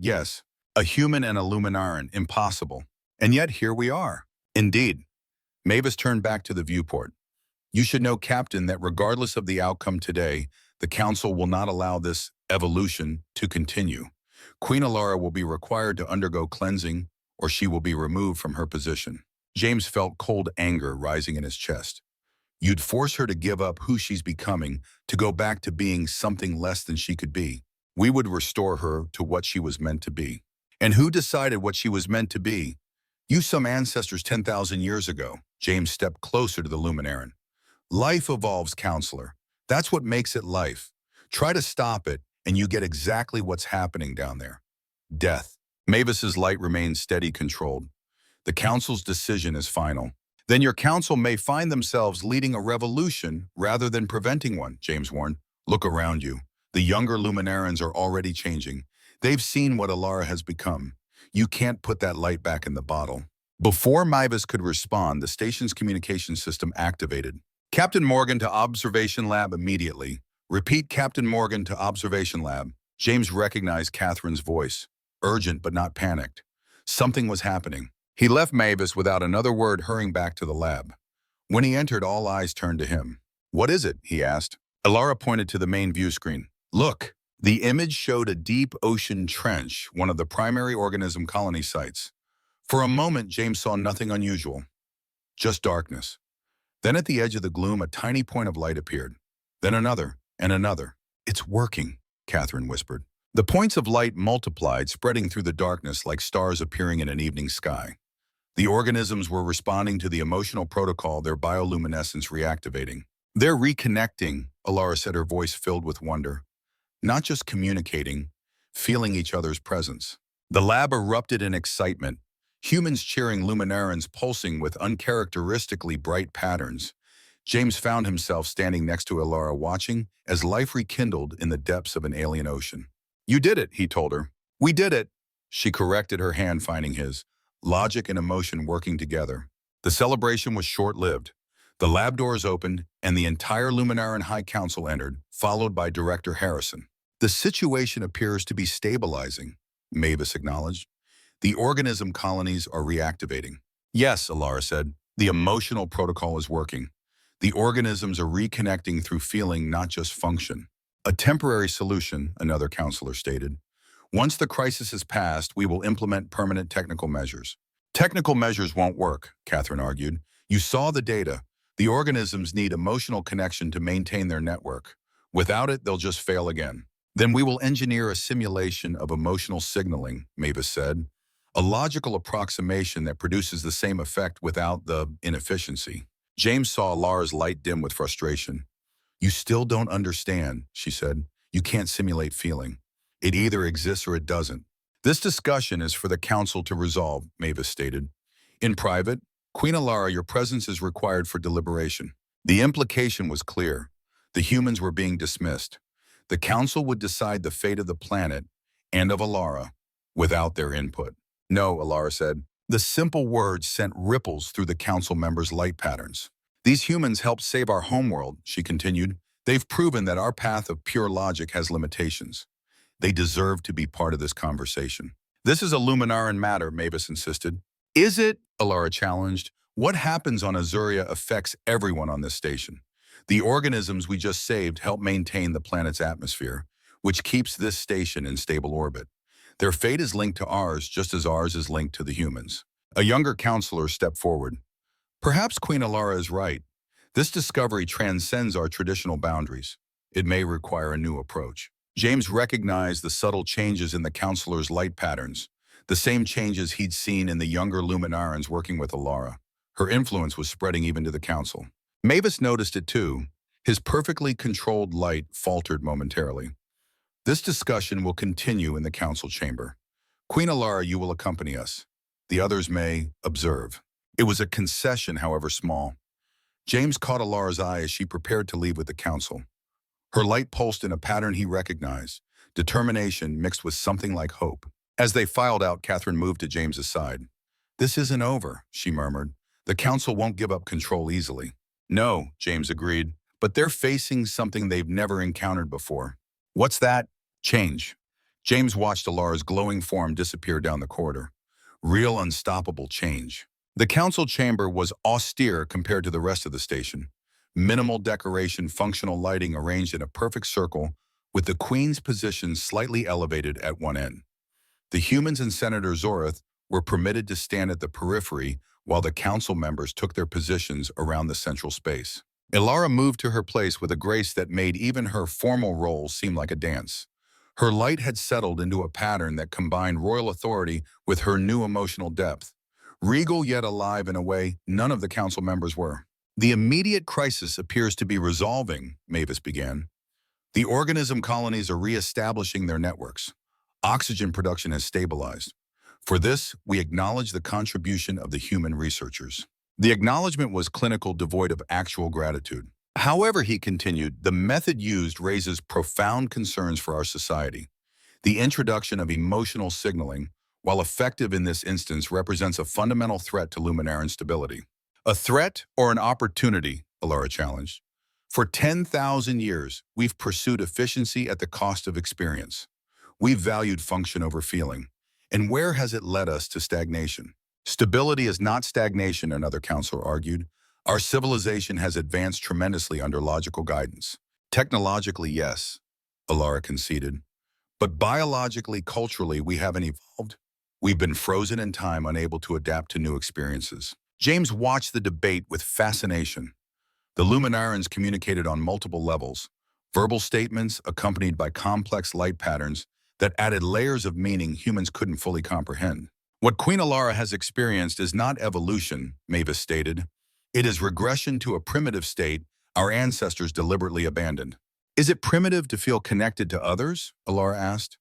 Yes. A human and a Luminaran, impossible. And yet here we are. Indeed. Mavis turned back to the viewport. You should know, Captain, that regardless of the outcome today, the Council will not allow this evolution to continue. Queen Alara will be required to undergo cleansing, or she will be removed from her position. James felt cold anger rising in his chest. You'd force her to give up who she's becoming, to go back to being something less than she could be. We would restore her to what she was meant to be. And who decided what she was meant to be? You, some ancestors 10,000 years ago. James stepped closer to the Luminaran. Life evolves, counselor. That's what makes it life. Try to stop it, and you get exactly what's happening down there. Death. Mavis's light remained steady, controlled. The council's decision is final. Then your council may find themselves leading a revolution rather than preventing one, James warned. Look around you. The younger Luminarans are already changing. They've seen what Alara has become. You can't put that light back in the bottle. Before Mavis could respond, the station's communication system activated. Captain Morgan to Observation Lab immediately. Repeat, Captain Morgan to Observation Lab. James recognized Catherine's voice. Urgent but not panicked. Something was happening. He left Mavis without another word, hurrying back to the lab. When he entered, all eyes turned to him. What is it? He asked. Alara pointed to the main view screen. Look. The image showed a deep ocean trench, one of the primary organism colony sites. For a moment, James saw nothing unusual. Just darkness. Then at the edge of the gloom, a tiny point of light appeared. Then another, and another. It's working, Catherine whispered. The points of light multiplied, spreading through the darkness like stars appearing in an evening sky. The organisms were responding to the emotional protocol, their bioluminescence reactivating. They're reconnecting, Alara said, her voice filled with wonder. Not just communicating, feeling each other's presence. The lab erupted in excitement, humans cheering, Luminarans pulsing with uncharacteristically bright patterns. James found himself standing next to Alara, watching as life rekindled in the depths of an alien ocean. You did it, he told her. We did it. She corrected, her hand finding his. Logic and emotion working together. The celebration was short-lived. The lab doors opened, and the entire Luminaran High Council entered, followed by Director Harrison. The situation appears to be stabilizing, Mavis acknowledged. The organism colonies are reactivating. Yes, Alara said. The emotional protocol is working. The organisms are reconnecting through feeling, not just function. A temporary solution, another counselor stated. Once the crisis has passed, we will implement permanent technical measures. Technical measures won't work, Catherine argued. You saw the data. The organisms need emotional connection to maintain their network. Without it, they'll just fail again. Then we will engineer a simulation of emotional signaling, Mavis said. A logical approximation that produces the same effect without the inefficiency. James saw Alara's light dim with frustration. You still don't understand, she said. You can't simulate feeling. It either exists or it doesn't. This discussion is for the council to resolve, Mavis stated. In private, Queen Alara, your presence is required for deliberation. The implication was clear. The humans were being dismissed. The council would decide the fate of the planet and of Alara without their input. No, Alara said. The simple words sent ripples through the council members' light patterns. These humans helped save our homeworld, she continued. They've proven that our path of pure logic has limitations. They deserve to be part of this conversation. This is a Luminaran matter, Mavis insisted. Is it? Alara challenged. What happens on Azuria affects everyone on this station. The organisms we just saved help maintain the planet's atmosphere, which keeps this station in stable orbit. Their fate is linked to ours, just as ours is linked to the humans. A younger counselor stepped forward. Perhaps Queen Alara is right. This discovery transcends our traditional boundaries. It may require a new approach. James recognized the subtle changes in the counselor's light patterns, the same changes he'd seen in the younger Luminarans working with Alara. Her influence was spreading even to the council. Mavis noticed it too. His perfectly controlled light faltered momentarily. This discussion will continue in the council chamber. Queen Alara, you will accompany us. The others may observe. It was a concession, however small. James caught Alara's eye as she prepared to leave with the council. Her light pulsed in a pattern he recognized, determination mixed with something like hope. As they filed out, Catherine moved to James's side. "This isn't over," she murmured. "The council won't give up control easily." "No," James agreed, "but they're facing something they've never encountered before." "What's that?" "Change." James watched Alara's glowing form disappear down the corridor. Real unstoppable change. The council chamber was austere compared to the rest of the station. Minimal decoration, functional lighting arranged in a perfect circle, with the Queen's position slightly elevated at one end. The humans and Senator Zorith were permitted to stand at the periphery while the council members took their positions around the central space. Alara moved to her place with a grace that made even her formal role seem like a dance. Her light had settled into a pattern that combined royal authority with her new emotional depth. Regal yet alive in a way none of the council members were. "The immediate crisis appears to be resolving," Mavis began. "The organism colonies are re-establishing their networks. Oxygen production has stabilized. For this, we acknowledge the contribution of the human researchers." The acknowledgement was clinical, devoid of actual gratitude. "However," he continued, "the method used raises profound concerns for our society. The introduction of emotional signaling, while effective in this instance, represents a fundamental threat to Luminaran stability." "A threat or an opportunity?" Alara challenged. "For 10,000 years, we've pursued efficiency at the cost of experience. We've valued function over feeling. And where has it led us to stagnation?" "Stability is not stagnation," another counselor argued. "Our civilization has advanced tremendously under logical guidance." "Technologically, yes," Alara conceded. "But biologically, culturally, we haven't evolved. We've been frozen in time, unable to adapt to new experiences." James watched the debate with fascination. The Luminarans communicated on multiple levels, verbal statements accompanied by complex light patterns that added layers of meaning humans couldn't fully comprehend. "What Queen Alara has experienced is not evolution," Mavis stated. "It is regression to a primitive state our ancestors deliberately abandoned." "Is it primitive to feel connected to others?" Alara asked.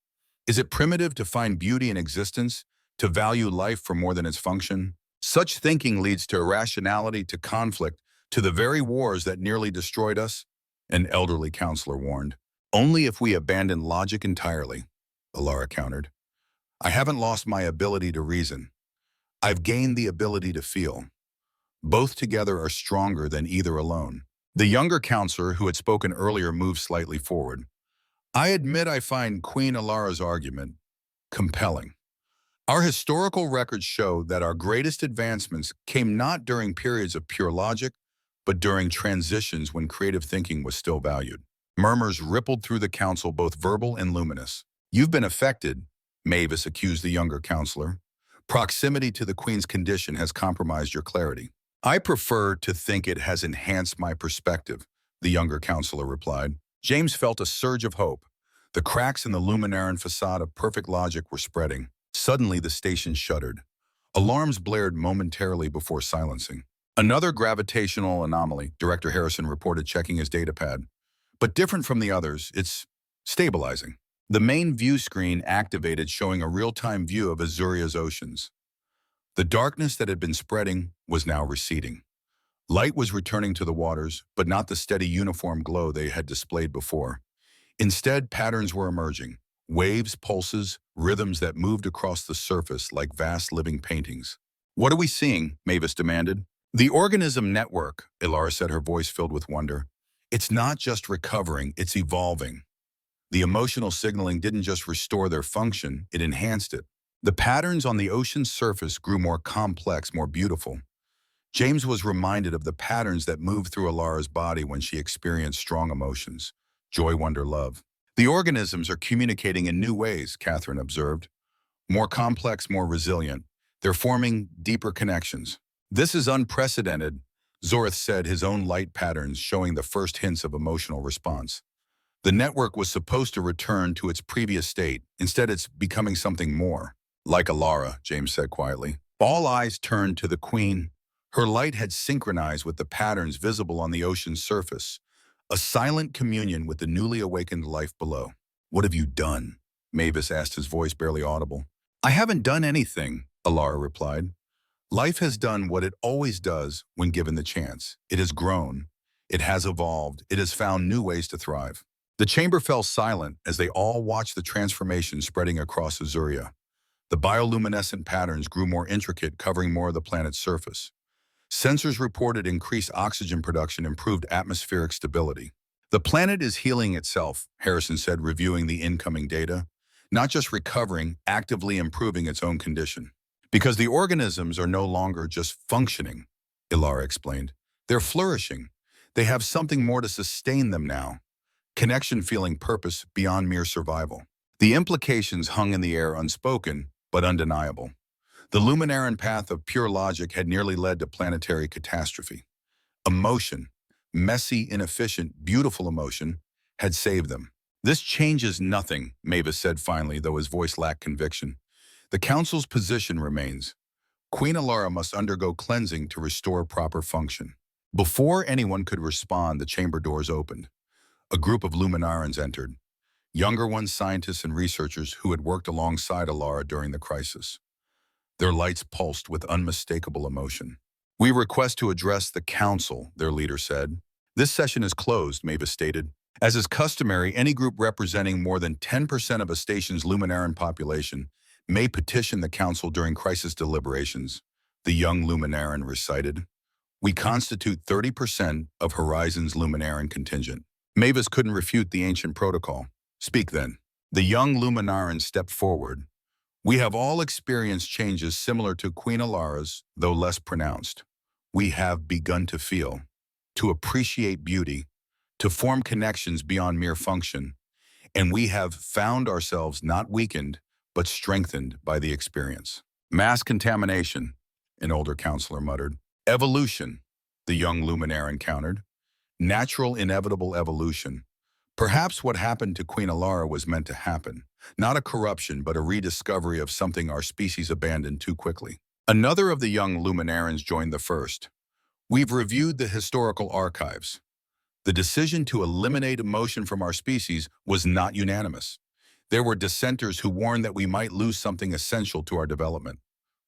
"Is it primitive to find beauty in existence, to value life for more than its function? Such thinking leads to irrationality, to conflict, to the very wars that nearly destroyed us," an elderly counselor warned. "Only if we abandon logic entirely," Alara countered. "I haven't lost my ability to reason. I've gained the ability to feel. Both together are stronger than either alone." The younger counselor, who had spoken earlier, moved slightly forward. "I admit I find Queen Alara's argument compelling. Our historical records show that our greatest advancements came not during periods of pure logic, but during transitions when creative thinking was still valued." Murmurs rippled through the council, both verbal and luminous. "You've been affected," Mavis accused the younger counselor. "Proximity to the Queen's condition has compromised your clarity." "I prefer to think it has enhanced my perspective," the younger counselor replied. James felt a surge of hope. The cracks in the Luminaran facade of perfect logic were spreading. Suddenly, the station shuddered. Alarms blared momentarily before silencing. "Another gravitational anomaly," Director Harrison reported, checking his datapad. "But different from the others, it's stabilizing." The main view screen activated, showing a real-time view of Azuria's oceans. The darkness that had been spreading was now receding. Light was returning to the waters, but not the steady uniform glow they had displayed before. Instead, patterns were emerging. Waves, pulses, rhythms that moved across the surface like vast living paintings. "What are we seeing?" Mavis demanded. "The organism network," Alara said, her voice filled with wonder. "It's not just recovering, it's evolving. The emotional signaling didn't just restore their function, it enhanced it. The patterns on the ocean's surface grew more complex, more beautiful." James was reminded of the patterns that moved through Alara's body when she experienced strong emotions: joy, wonder, love. "The organisms are communicating in new ways," Catherine observed. "More complex, more resilient. They're forming deeper connections." "This is unprecedented," Zorith said, his own light patterns showing the first hints of emotional response. "The network was supposed to return to its previous state. Instead, it's becoming something more." "Like Alara," James said quietly. All eyes turned to the Queen. Her light had synchronized with the patterns visible on the ocean's surface, a silent communion with the newly awakened life below. "What have you done?" Mavis asked, his voice barely audible. "I haven't done anything," Alara replied. "Life has done what it always does when given the chance. It has grown. It has evolved. It has found new ways to thrive." The chamber fell silent as they all watched the transformation spreading across Azuria. The bioluminescent patterns grew more intricate, covering more of the planet's surface. Sensors reported increased oxygen production, improved atmospheric stability. "The planet is healing itself," Harrison said, reviewing the incoming data. "Not just recovering, actively improving its own condition. Because the organisms are no longer just functioning," Ilara explained. "They're flourishing. They have something more to sustain them now. Connection, feeling, purpose beyond mere survival." The implications hung in the air, unspoken, but undeniable. The Luminaran path of pure logic had nearly led to planetary catastrophe. Emotion, messy, inefficient, beautiful emotion, had saved them. "This changes nothing," Mavis said finally, though his voice lacked conviction. "The Council's position remains. Queen Alara must undergo cleansing to restore proper function." Before anyone could respond, the chamber doors opened. A group of Luminarans entered, younger ones, scientists and researchers who had worked alongside Alara during the crisis. Their lights pulsed with unmistakable emotion. "We request to address the Council," their leader said. "This session is closed," Mavis stated. "As is customary, any group representing more than 10% of a station's Luminaran population may petition the Council during crisis deliberations," the young Luminaran recited. "We constitute 30% of Horizon's Luminaran contingent." Mavis couldn't refute the ancient protocol. "Speak then." The young Luminaran stepped forward. "We have all experienced changes similar to Queen Alara's, though less pronounced. We have begun to feel, to appreciate beauty, to form connections beyond mere function, and we have found ourselves not weakened, but strengthened by the experience." "Mass contamination," an older counselor muttered. "Evolution," the young Luminaran countered. "Natural, inevitable evolution. Perhaps what happened to Queen Alara was meant to happen. Not a corruption, but a rediscovery of something our species abandoned too quickly." Another of the young Luminarans joined the first. "We've reviewed the historical archives. The decision to eliminate emotion from our species was not unanimous. There were dissenters who warned that we might lose something essential to our development.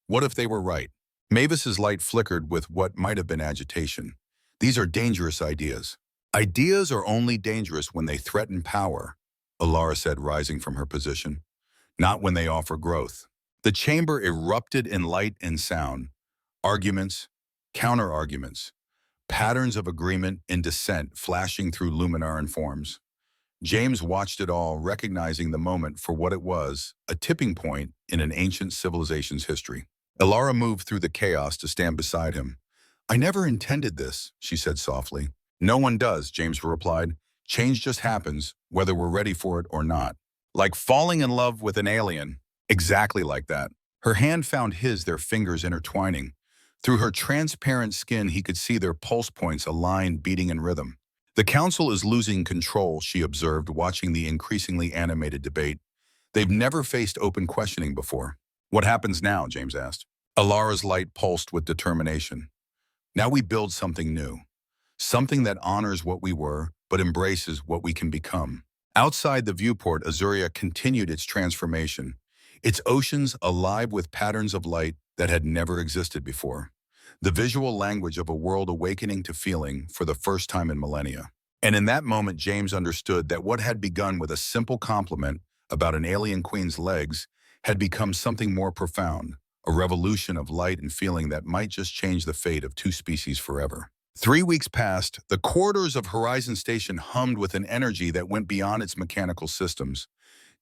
What if they were right?" Mavis's light flickered with what might have been agitation. "These are dangerous ideas." "Ideas are only dangerous when they threaten power," Alara said, rising from her position. "Not when they offer growth." The chamber erupted in light and sound. Arguments, counter-arguments, patterns of agreement and dissent flashing through Luminaran forms. James watched it all, recognizing the moment for what it was, a tipping point in an ancient civilization's history. Alara moved through the chaos to stand beside him. "I never intended this," she said softly. "No one does," James replied. "Change just happens, whether we're ready for it or not. Like falling in love with an alien." Exactly like that. Her hand found his, their fingers intertwining. Through her transparent skin, he could see their pulse points aligned, beating in rhythm. "The Council is losing control," she observed, watching the increasingly animated debate. "They've never faced open questioning before." "What happens now?" James asked. Alara's light pulsed with determination. "Now we build something new. Something that honors what we were, but embraces what we can become." Outside the viewport, Azuria continued its transformation, its oceans alive with patterns of light that had never existed before. The visual language of a world awakening to feeling for the first time in millennia. And in that moment, James understood that what had begun with a simple compliment about an alien queen's legs had become something more profound, a revolution of light and feeling that might just change the fate of two species forever. 3 weeks passed. The corridors of Horizon Station hummed with an energy that went beyond its mechanical systems.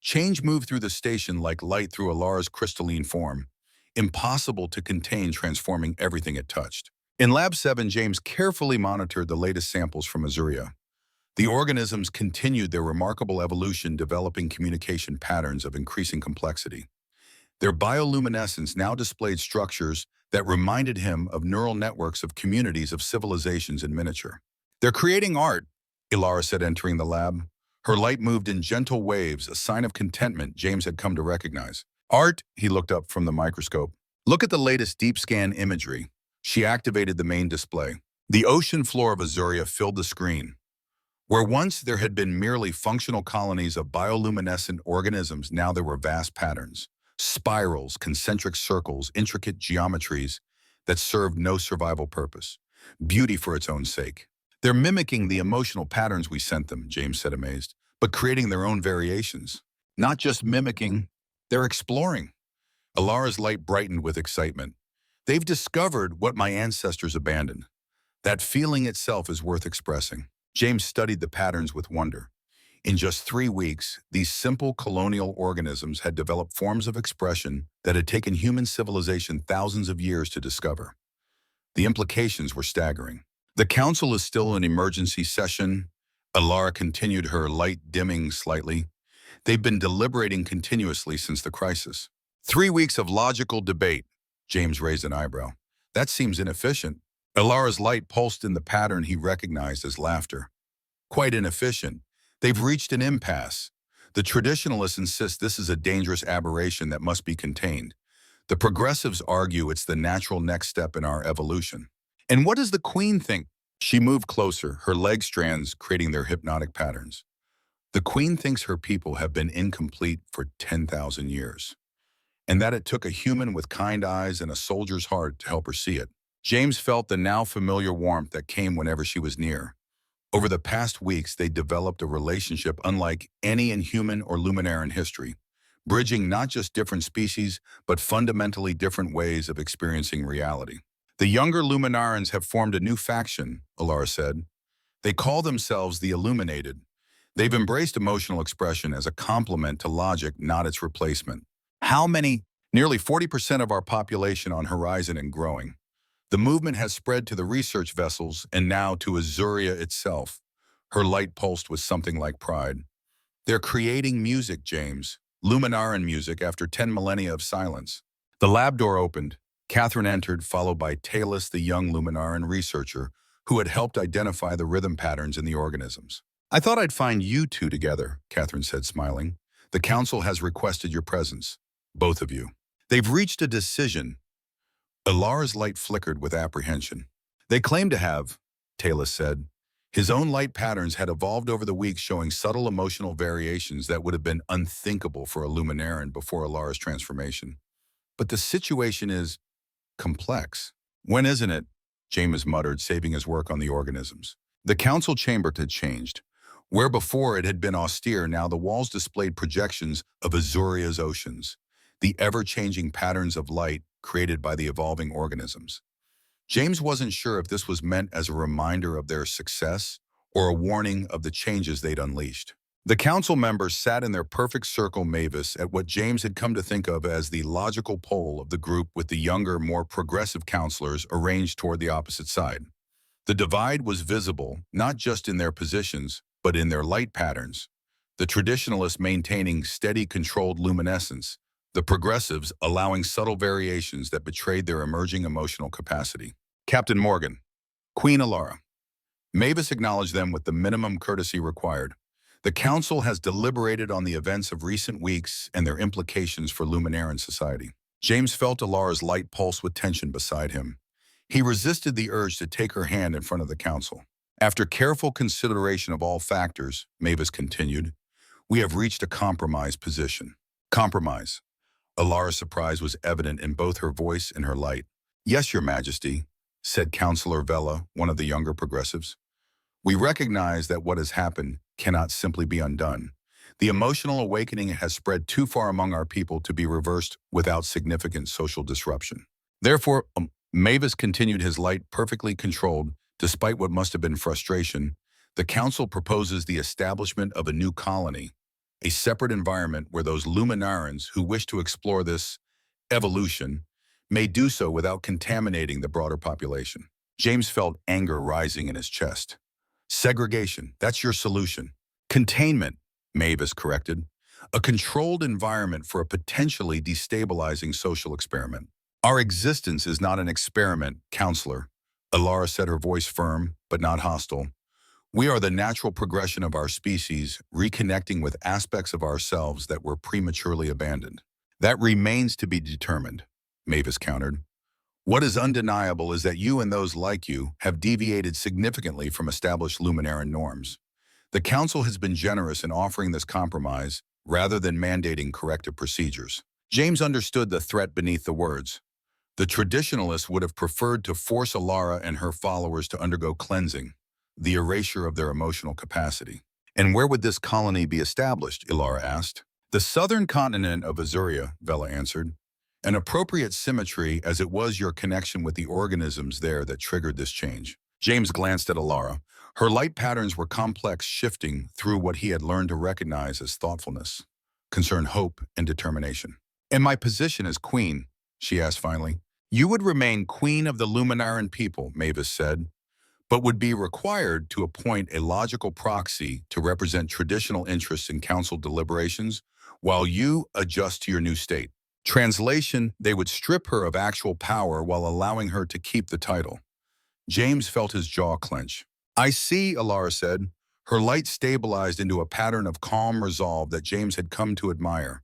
Change moved through the station like light through Alara's crystalline form, impossible to contain, transforming everything it touched. In Lab 7, James carefully monitored the latest samples from Azuria. The organisms continued their remarkable evolution, developing communication patterns of increasing complexity. Their bioluminescence now displayed structures that reminded him of neural networks of communities of civilizations in miniature. "They're creating art," Ilara said, entering the lab. Her light moved in gentle waves, a sign of contentment James had come to recognize. "Art," he looked up from the microscope. "Look at the latest deep scan imagery." She activated the main display. The ocean floor of Azuria filled the screen. Where once there had been merely functional colonies of bioluminescent organisms, now there were vast patterns, spirals, concentric circles, intricate geometries that served no survival purpose, beauty for its own sake. They're mimicking the emotional patterns we sent them, James said, amazed, but creating their own variations. Not just mimicking, they're exploring. Alara's light brightened with excitement. They've discovered what my ancestors abandoned. That feeling itself is worth expressing. James studied the patterns with wonder. In just 3 weeks, these simple colonial organisms had developed forms of expression that had taken human civilization thousands of years to discover. The implications were staggering. The council is still in emergency session. Alara continued, her light dimming slightly. They've been deliberating continuously since the crisis. 3 weeks of logical debate. James raised an eyebrow. That seems inefficient. Alara's light pulsed in the pattern he recognized as laughter. Quite inefficient. They've reached an impasse. The traditionalists insist this is a dangerous aberration that must be contained. The progressives argue it's the natural next step in our evolution. And what does the Queen think? She moved closer, her leg strands creating their hypnotic patterns. The Queen thinks her people have been incomplete for 10,000 years, and that it took a human with kind eyes and a soldier's heart to help her see it. James felt the now familiar warmth that came whenever she was near. Over the past weeks, they developed a relationship unlike any in human or Luminaran history, bridging not just different species, but fundamentally different ways of experiencing reality. The younger Luminarans have formed a new faction, Alara said. They call themselves the Illuminated. They've embraced emotional expression as a complement to logic, not its replacement. How many? Nearly 40% of our population on Horizon and growing. The movement has spread to the research vessels and now to Azuria itself. Her light pulsed with something like pride. They're creating music, James. Luminaran music after 10 millennia of silence. The lab door opened. Catherine entered, followed by Talus, the young Luminaran researcher, who had helped identify the rhythm patterns in the organisms. I thought I'd find you two together, Catherine said, smiling. The council has requested your presence, both of you. They've reached a decision. Alara's light flickered with apprehension. They claim to have, Talus said. His own light patterns had evolved over the weeks, showing subtle emotional variations that would have been unthinkable for a Luminaran before Alara's transformation. But the situation is complex. When isn't it? James muttered, saving his work on the organisms. The council chamber had changed. Where before it had been austere, now the walls displayed projections of Azuria's oceans, the ever-changing patterns of light created by the evolving organisms. James wasn't sure if this was meant as a reminder of their success or a warning of the changes they'd unleashed. The council members sat in their perfect circle, Mavis, at what James had come to think of as the logical pole of the group, with the younger, more progressive counselors arranged toward the opposite side. The divide was visible, not just in their positions, but in their light patterns. The traditionalists maintaining steady, controlled luminescence, the progressives allowing subtle variations that betrayed their emerging emotional capacity. Captain Morgan, Queen Alara. Mavis acknowledged them with the minimum courtesy required. The council has deliberated on the events of recent weeks and their implications for Luminaran society. James felt Alara's light pulse with tension beside him. He resisted the urge to take her hand in front of the council. After careful consideration of all factors, Mavis continued, we have reached a compromise position. Compromise. Alara's surprise was evident in both her voice and her light. Yes, Your Majesty, said Councillor Vela, one of the younger progressives. We recognize that what has happened cannot simply be undone. The emotional awakening has spread too far among our people to be reversed without significant social disruption. Therefore, Mavis continued, his light perfectly controlled. Despite what must have been frustration, the council proposes the establishment of a new colony, a separate environment where those Luminarans who wish to explore this evolution may do so without contaminating the broader population. James felt anger rising in his chest. Segregation, that's your solution. Containment, Mavis corrected. A controlled environment for a potentially destabilizing social experiment. Our existence is not an experiment, Counselor. Alara said, her voice firm, but not hostile. We are the natural progression of our species, reconnecting with aspects of ourselves that were prematurely abandoned. That remains to be determined, Mavis countered. What is undeniable is that you and those like you have deviated significantly from established Luminaran norms. The council has been generous in offering this compromise rather than mandating corrective procedures. James understood the threat beneath the words. The traditionalists would have preferred to force Alara and her followers to undergo cleansing, the erasure of their emotional capacity. And where would this colony be established? Ilara asked. The southern continent of Azuria, Vela answered. An appropriate symmetry, as it was your connection with the organisms there that triggered this change. James glanced at Alara. Her light patterns were complex, shifting through what he had learned to recognize as thoughtfulness, concern, hope, and determination. "And my position as queen," she asked finally. "You would remain queen of the Luminaran people," Mavis said, "but would be required to appoint a logical proxy to represent traditional interests in council deliberations while you adjust to your new state." Translation, they would strip her of actual power while allowing her to keep the title. James felt his jaw clench. "I see," Alara said. Her light stabilized into a pattern of calm resolve that James had come to admire.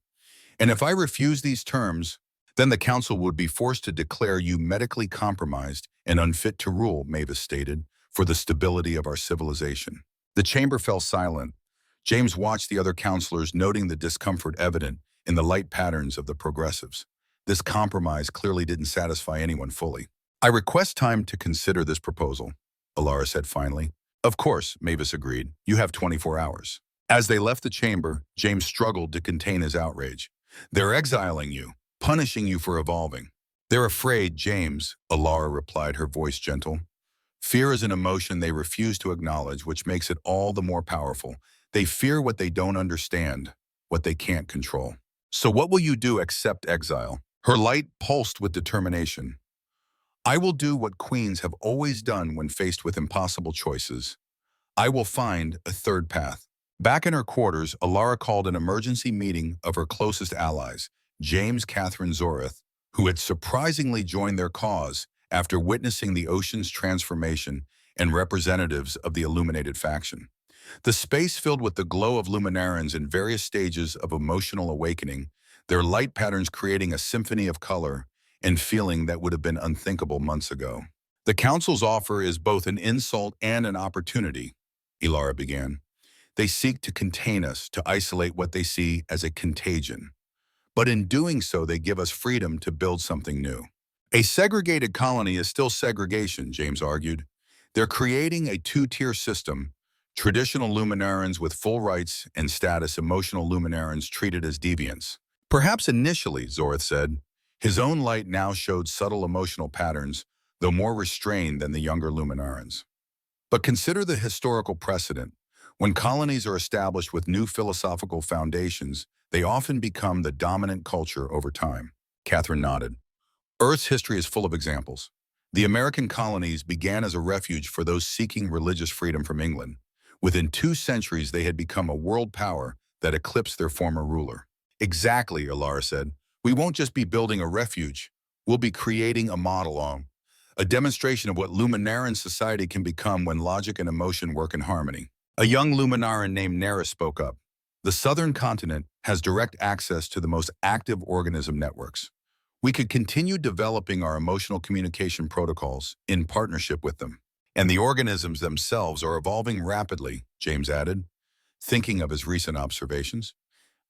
"And if I refuse these terms, then the council would be forced to declare you medically compromised and unfit to rule," Mavis stated, "for the stability of our civilization." The chamber fell silent. James watched the other counselors, noting the discomfort evident in the light patterns of the progressives. This compromise clearly didn't satisfy anyone fully. "I request time to consider this proposal," Alara said finally. "Of course," Mavis agreed. "You have 24 hours. As they left the chamber, James struggled to contain his outrage. "They're exiling you, punishing you for evolving." "They're afraid, James," Alara replied, her voice gentle. "Fear is an emotion they refuse to acknowledge, which makes it all the more powerful. They fear what they don't understand, what they can't control." "So what will you do except exile?" Her light pulsed with determination. "I will do what queens have always done when faced with impossible choices. I will find a third path." Back in her quarters, Alara called an emergency meeting of her closest allies, James, Catherine, Zorith, who had surprisingly joined their cause after witnessing the ocean's transformation, and representatives of the illuminated faction. The space filled with the glow of luminarans in various stages of emotional awakening, their light patterns creating a symphony of color and feeling that would have been unthinkable months ago. "The council's offer is both an insult and an opportunity," Ilara began. "They seek to contain us, to isolate what they see as a contagion. But in doing so, they give us freedom to build something new." "A segregated colony is still segregation," James argued. "They're creating a two-tier system, traditional luminarans with full rights and status, emotional luminarans treated as deviants." "Perhaps initially," Zorith said. His own light now showed subtle emotional patterns, though more restrained than the younger luminarans. "But consider the historical precedent. When colonies are established with new philosophical foundations, they often become the dominant culture over time." Catherine nodded. "Earth's history is full of examples. The American colonies began as a refuge for those seeking religious freedom from England. Within 2 centuries, they had become a world power that eclipsed their former ruler." "Exactly," Alara said. "We won't just be building a refuge. We'll be creating a model, a demonstration of what Luminaran society can become when logic and emotion work in harmony." A young Luminaran named Neris spoke up. "The southern continent has direct access to the most active organism networks. We could continue developing our emotional communication protocols in partnership with them. And the organisms themselves are evolving rapidly," James added, thinking of his recent observations.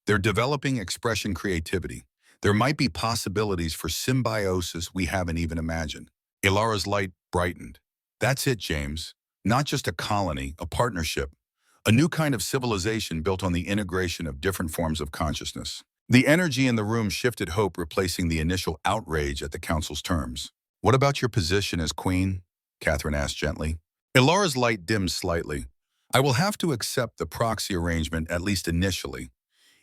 "They're developing expression creativity. There might be possibilities for symbiosis we haven't even imagined." Ilara's light brightened. "That's it, James. Not just a colony, a partnership. A new kind of civilization built on the integration of different forms of consciousness." The energy in the room shifted, hope replacing the initial outrage at the council's terms. "What about your position as queen?" Catherine asked gently. Ilara's light dimmed slightly. "I will have to accept the proxy arrangement, at least initially.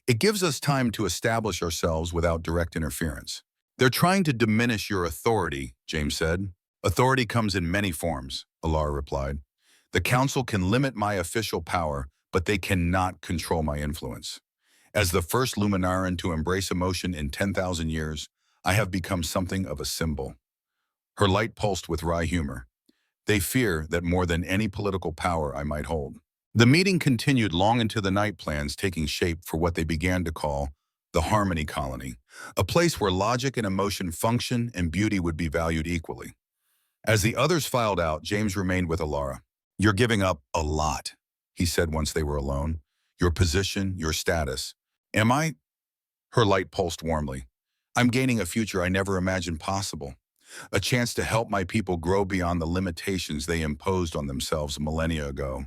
It gives us time to establish ourselves without direct interference." "They're trying to diminish your authority," James said. "Authority comes in many forms," Alara replied. "The council can limit my official power, but they cannot control my influence. As the first Luminaran to embrace emotion in 10,000 years, I have become something of a symbol." Her light pulsed with wry humor. "They fear that more than any political power I might hold." The meeting continued long into the night, plans taking shape for what they began to call the Harmony Colony, a place where logic and emotion function and beauty would be valued equally. As the others filed out, James remained with Alara. "You're giving up a lot," he said once they were alone. Your position, your status. Am I? Her light pulsed warmly. I'm gaining a future I never imagined possible. A chance to help my people grow beyond the limitations they imposed on themselves millennia ago.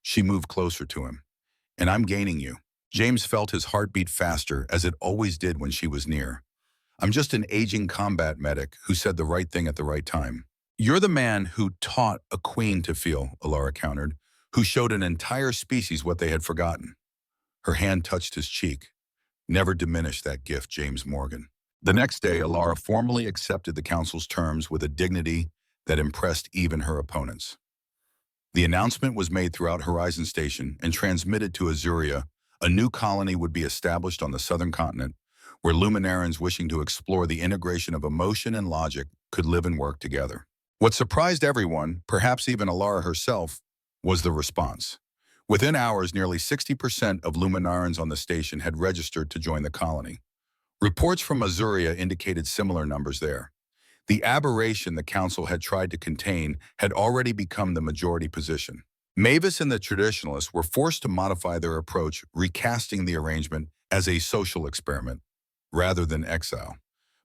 She moved closer to him. And I'm gaining you. James felt his heart beat faster, as it always did when she was near. I'm just an aging combat medic who said the right thing at the right time. You're the man who taught a queen to feel, Alara countered, who showed an entire species what they had forgotten. Her hand touched his cheek. Never diminish that gift, James Morgan. The next day, Alara formally accepted the council's terms with a dignity that impressed even her opponents. The announcement was made throughout Horizon Station and transmitted to Azuria. A new colony would be established on the southern continent, where Luminarians wishing to explore the integration of emotion and logic could live and work together. What surprised everyone, perhaps even Alara herself, was the response. Within hours, nearly 60% of Luminarians on the station had registered to join the colony. Reports from Azuria indicated similar numbers there. The aberration the council had tried to contain had already become the majority position. Mavis and the Traditionalists were forced to modify their approach, recasting the arrangement as a social experiment, rather than exile.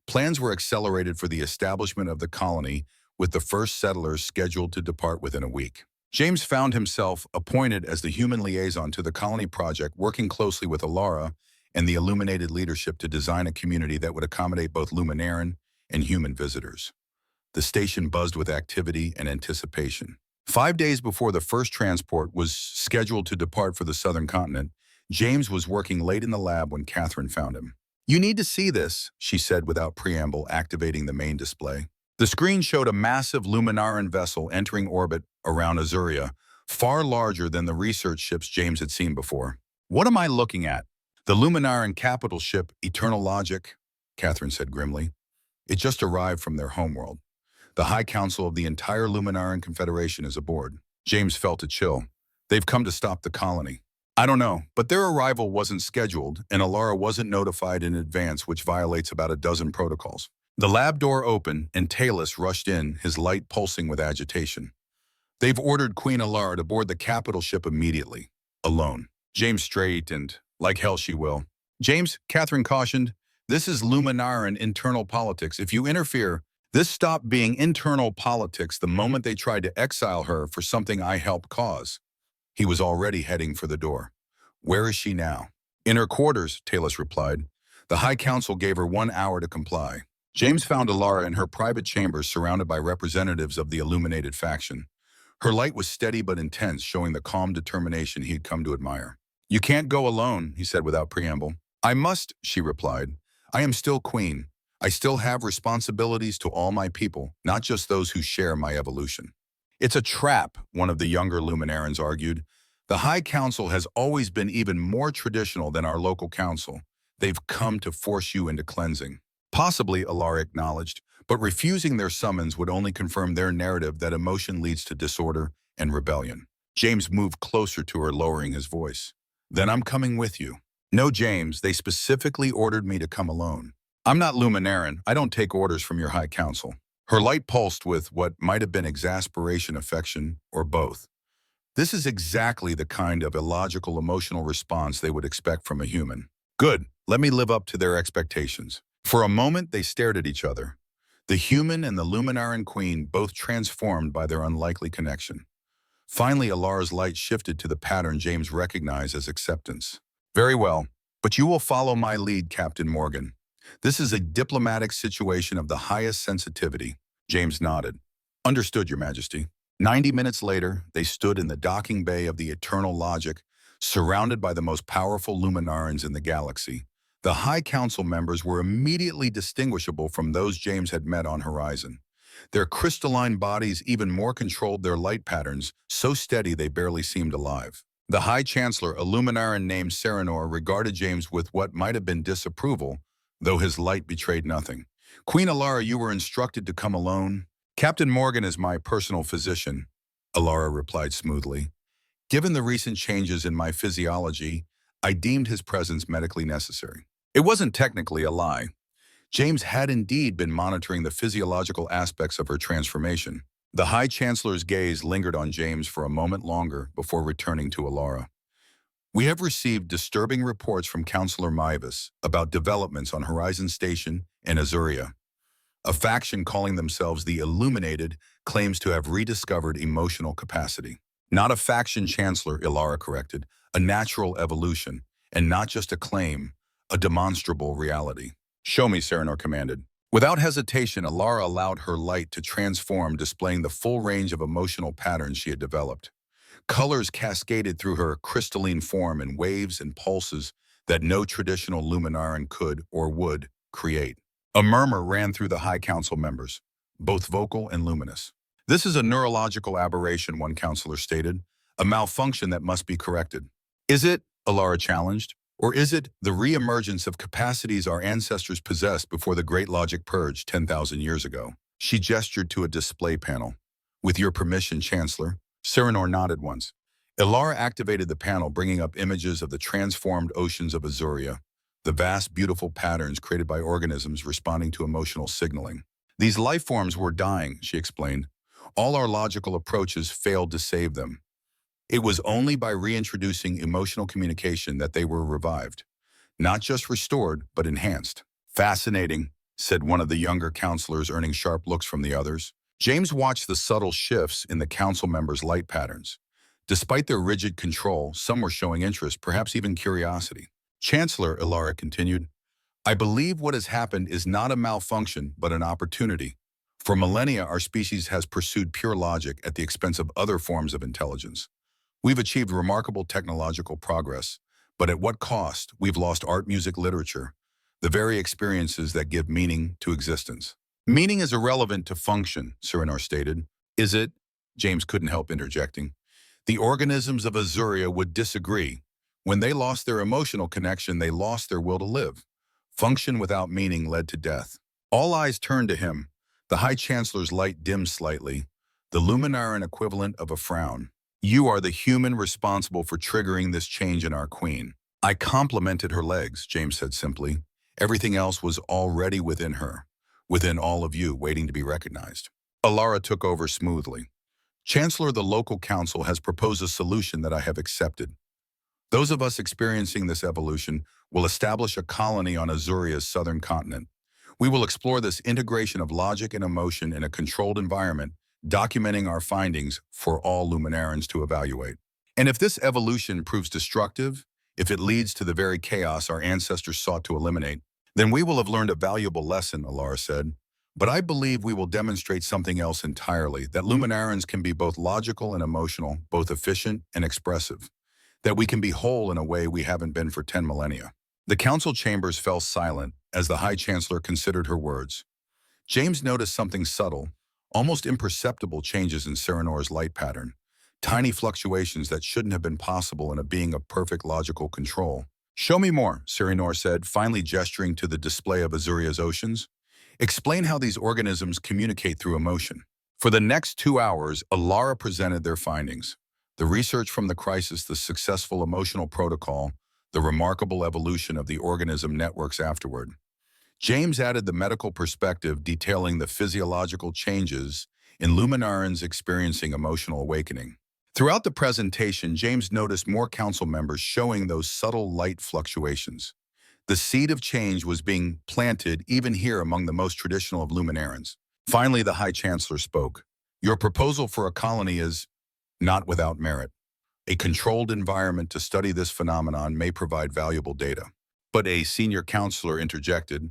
Plans were accelerated for the establishment of the colony, with the first settlers scheduled to depart within a week. James found himself appointed as the human liaison to the colony project, working closely with Alara and the Illuminated leadership to design a community that would accommodate both Luminaran and human visitors. The station buzzed with activity and anticipation. 5 days before the first transport was scheduled to depart for the southern continent, James was working late in the lab when Catherine found him. You need to see this, she said without preamble, activating the main display. The screen showed a massive Luminaran vessel entering orbit around Azuria, far larger than the research ships James had seen before. What am I looking at? The Luminaran capital ship, Eternal Logic, Catherine said grimly. It just arrived from their homeworld. The High Council of the entire Luminaran Confederation is aboard. James felt a chill. They've come to stop the colony. I don't know, but their arrival wasn't scheduled, and Alara wasn't notified in advance, which violates about a dozen protocols. The lab door opened, and Talus rushed in, his light pulsing with agitation. They've ordered Queen Alara to board the capital ship immediately. Alone. James straightened. Like hell she will. James, Catherine cautioned, this is Luminaran internal politics. If you interfere, this stopped being internal politics the moment they tried to exile her for something I helped cause. He was already heading for the door. Where is she now? In her quarters, Talus replied. The High Council gave her 1 hour to comply. James found Alara in her private chambers surrounded by representatives of the Illuminated faction. Her light was steady but intense, showing the calm determination he had come to admire. You can't go alone, he said without preamble. I must, she replied. I am still queen. I still have responsibilities to all my people, not just those who share my evolution. It's a trap, one of the younger Luminarans argued. The High Council has always been even more traditional than our local council. They've come to force you into cleansing. Possibly, Alara acknowledged, but refusing their summons would only confirm their narrative that emotion leads to disorder and rebellion. James moved closer to her, lowering his voice. Then I'm coming with you. No, James, they specifically ordered me to come alone. I'm not Luminaran. I don't take orders from your High Council. Her light pulsed with what might have been exasperation, affection, or both. This is exactly the kind of illogical emotional response they would expect from a human. Good, let me live up to their expectations. For a moment, they stared at each other. The human and the Luminaran queen both transformed by their unlikely connection. Finally, Alara's light shifted to the pattern James recognized as acceptance. Very well, but you will follow my lead, Captain Morgan. This is a diplomatic situation of the highest sensitivity. James nodded. Understood, Your Majesty. 90 minutes later, they stood in the docking bay of the Eternal Logic, surrounded by the most powerful Luminarans in the galaxy. The High Council members were immediately distinguishable from those James had met on Horizon. Their crystalline bodies even more controlled their light patterns, so steady they barely seemed alive. The High Chancellor, a Luminaran named Serenor, regarded James with what might have been disapproval, though his light betrayed nothing. Queen Alara, you were instructed to come alone. Captain Morgan is my personal physician, Alara replied smoothly. Given the recent changes in my physiology, I deemed his presence medically necessary. It wasn't technically a lie. James had indeed been monitoring the physiological aspects of her transformation. The High Chancellor's gaze lingered on James for a moment longer before returning to Alara. We have received disturbing reports from Counselor Maivas about developments on Horizon Station and Azuria. A faction calling themselves the Illuminated claims to have rediscovered emotional capacity. Not a faction, Chancellor, Ilara corrected, a natural evolution, and not just a claim, a demonstrable reality. Show me, Serenor commanded. Without hesitation, Ilara allowed her light to transform, displaying the full range of emotional patterns she had developed. Colors cascaded through her crystalline form in waves and pulses that no traditional Luminaran could or would create. A murmur ran through the High Council members, both vocal and luminous. This is a neurological aberration, one counselor stated, a malfunction that must be corrected. Is it, Alara challenged, or is it the re-emergence of capacities our ancestors possessed before the Great Logic Purge 10,000 years ago? She gestured to a display panel. With your permission, Chancellor. Serenor nodded once. Ilara activated the panel, bringing up images of the transformed oceans of Azuria, the vast, beautiful patterns created by organisms responding to emotional signaling. These life forms were dying, she explained. All our logical approaches failed to save them. It was only by reintroducing emotional communication that they were revived. Not just restored, but enhanced. Fascinating, said one of the younger counselors, earning sharp looks from the others. James watched the subtle shifts in the council members' light patterns. Despite their rigid control, some were showing interest, perhaps even curiosity. Chancellor, Ilara continued, I believe what has happened is not a malfunction, but an opportunity. For millennia, our species has pursued pure logic at the expense of other forms of intelligence. We've achieved remarkable technological progress, but at what cost? We've lost art, music, literature, the very experiences that give meaning to existence. Meaning is irrelevant to function, Serenor stated. Is it? James couldn't help interjecting. The organisms of Azuria would disagree. When they lost their emotional connection, they lost their will to live. Function without meaning led to death. All eyes turned to him. The High Chancellor's light dimmed slightly, the Luminaran equivalent of a frown. You are the human responsible for triggering this change in our queen. I complimented her legs, James said simply. Everything else was already within her, within all of you, waiting to be recognized. Alara took over smoothly. Chancellor, the local council has proposed a solution that I have accepted. Those of us experiencing this evolution will establish a colony on Azuria's southern continent. We will explore this integration of logic and emotion in a controlled environment, documenting our findings for all Luminarans to evaluate. And if this evolution proves destructive, if it leads to the very chaos our ancestors sought to eliminate, then we will have learned a valuable lesson, Alara said. But I believe we will demonstrate something else entirely, that Luminarans can be both logical and emotional, both efficient and expressive, that we can be whole in a way we haven't been for 10 millennia. The council chambers fell silent as the High Chancellor considered her words. James noticed something subtle, almost imperceptible changes in Serenor's light pattern, tiny fluctuations that shouldn't have been possible in a being of perfect logical control. Show me more, Serenor said, finally gesturing to the display of Azuria's oceans. Explain how these organisms communicate through emotion. For the next 2 hours, Alara presented their findings. The research from the crisis, the successful emotional protocol, the remarkable evolution of the organism networks afterward. James added the medical perspective, detailing the physiological changes in Luminarans experiencing emotional awakening. Throughout the presentation, James noticed more council members showing those subtle light fluctuations. The seed of change was being planted even here among the most traditional of Luminarans. Finally, the High Chancellor spoke. Your proposal for a colony is not without merit. A controlled environment to study this phenomenon may provide valuable data. But a senior counselor interjected,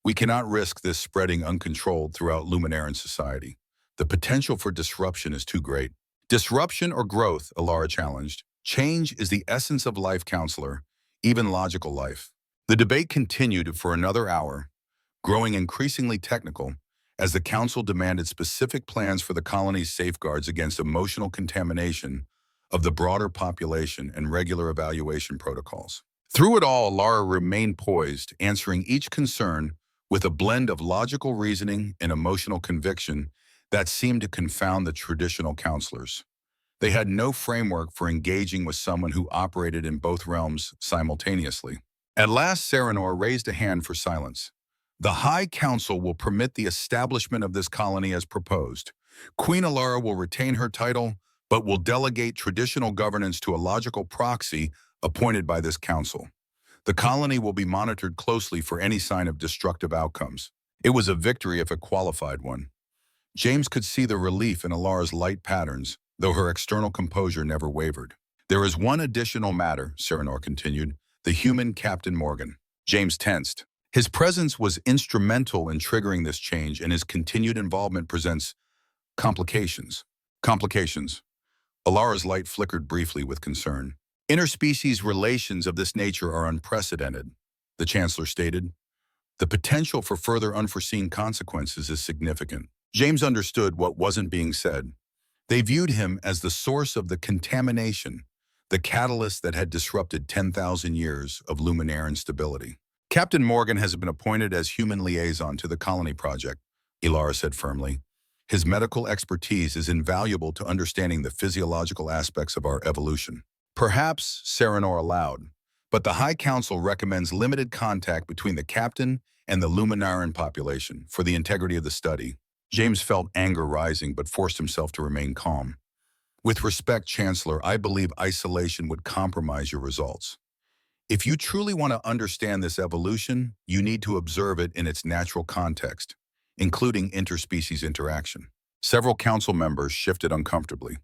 we cannot risk this spreading uncontrolled throughout Luminaran society. The potential for disruption is too great. Disruption or growth, Alara challenged. Change is the essence of life, counselor, even logical life. The debate continued for another hour, growing increasingly technical as the council demanded specific plans for the colony's safeguards against emotional contamination of the broader population and regular evaluation protocols. Through it all, Alara remained poised, answering each concern with a blend of logical reasoning and emotional conviction that seemed to confound the traditional counselors. They had no framework for engaging with someone who operated in both realms simultaneously. At last, Serenor raised a hand for silence. The High Council will permit the establishment of this colony as proposed. Queen Alara will retain her title, but will delegate traditional governance to a logical proxy appointed by this council. The colony will be monitored closely for any sign of destructive outcomes. It was a victory if a qualified one. James could see the relief in Alara's light patterns, though her external composure never wavered. There is one additional matter, Serenor continued, the human Captain Morgan. James tensed. His presence was instrumental in triggering this change, and his continued involvement presents complications. Complications. Alara's light flickered briefly with concern. Interspecies relations of this nature are unprecedented, the Chancellor stated. The potential for further unforeseen consequences is significant. James understood what wasn't being said. They viewed him as the source of the contamination, the catalyst that had disrupted 10,000 years of Luminaran stability. Captain Morgan has been appointed as human liaison to the colony project, Ilara said firmly. His medical expertise is invaluable to understanding the physiological aspects of our evolution. Perhaps, Serenor allowed, but the High Council recommends limited contact between the captain and the Luminaran population for the integrity of the study. James felt anger rising but forced himself to remain calm. With respect, Chancellor, I believe isolation would compromise your results. If you truly want to understand this evolution, you need to observe it in its natural context, including interspecies interaction. Several council members shifted uncomfortably.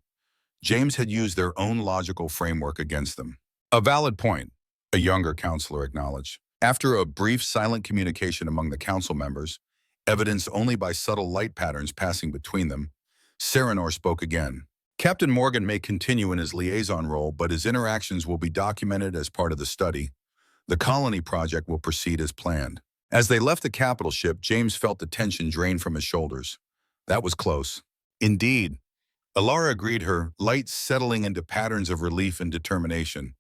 James had used their own logical framework against them. A valid point, a younger counselor acknowledged. After a brief silent communication among the council members, evidenced only by subtle light patterns passing between them, Serenor spoke again. Captain Morgan may continue in his liaison role, but his interactions will be documented as part of the study. The colony project will proceed as planned. As they left the capital ship, James felt the tension drain from his shoulders. That was close. Indeed. Alara agreed, her light settling into patterns of relief and determination.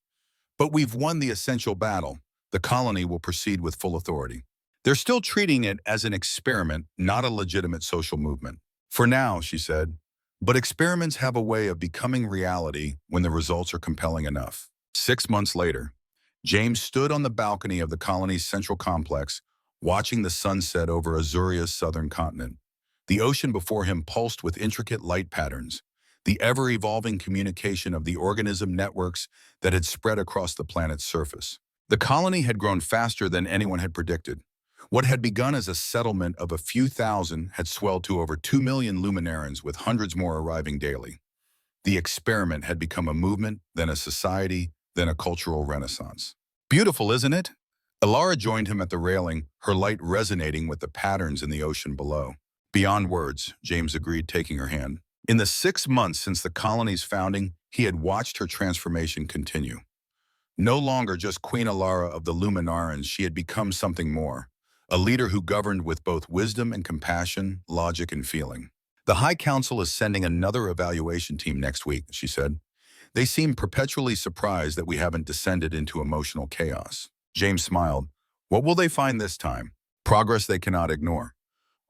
But we've won the essential battle. The colony will proceed with full authority. They're still treating it as an experiment, not a legitimate social movement. For now, she said. But experiments have a way of becoming reality when the results are compelling enough. 6 months later, James stood on the balcony of the colony's central complex, watching the sunset over Azuria's southern continent. The ocean before him pulsed with intricate light patterns, the ever-evolving communication of the organism networks that had spread across the planet's surface. The colony had grown faster than anyone had predicted. What had begun as a settlement of a few thousand had swelled to over 2 million luminarans, with hundreds more arriving daily. The experiment had become a movement, then a society, then a cultural renaissance. Beautiful, isn't it? Alara joined him at the railing, her light resonating with the patterns in the ocean below. Beyond words, James agreed, taking her hand. In the 6 months since the colony's founding, he had watched her transformation continue. No longer just Queen Alara of the Luminarans, she had become something more. A leader who governed with both wisdom and compassion, logic and feeling. The High Council is sending another evaluation team next week, she said. They seem perpetually surprised that we haven't descended into emotional chaos. James smiled. What will they find this time? Progress they cannot ignore.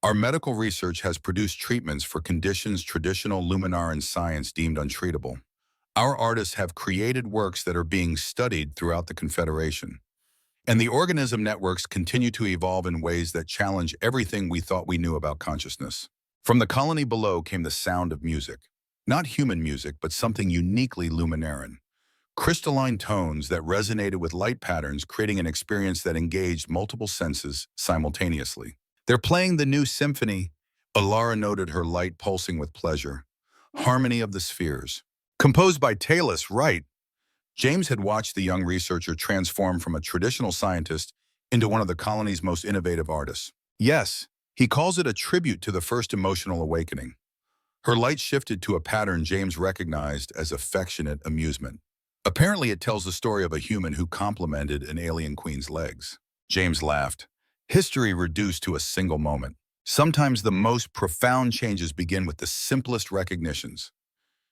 Our medical research has produced treatments for conditions traditional Luminaran science deemed untreatable. Our artists have created works that are being studied throughout the Confederation. And the organism networks continue to evolve in ways that challenge everything we thought we knew about consciousness. From the colony below came the sound of music. Not human music, but something uniquely Luminaran. Crystalline tones that resonated with light patterns, creating an experience that engaged multiple senses simultaneously. They're playing the new symphony, Alara noted, her light pulsing with pleasure. Harmony of the Spheres. Composed by Talus, right? James had watched the young researcher transform from a traditional scientist into one of the colony's most innovative artists. Yes, he calls it a tribute to the first emotional awakening. Her light shifted to a pattern James recognized as affectionate amusement. Apparently, it tells the story of a human who complimented an alien queen's legs. James laughed. History reduced to a single moment. Sometimes the most profound changes begin with the simplest recognitions.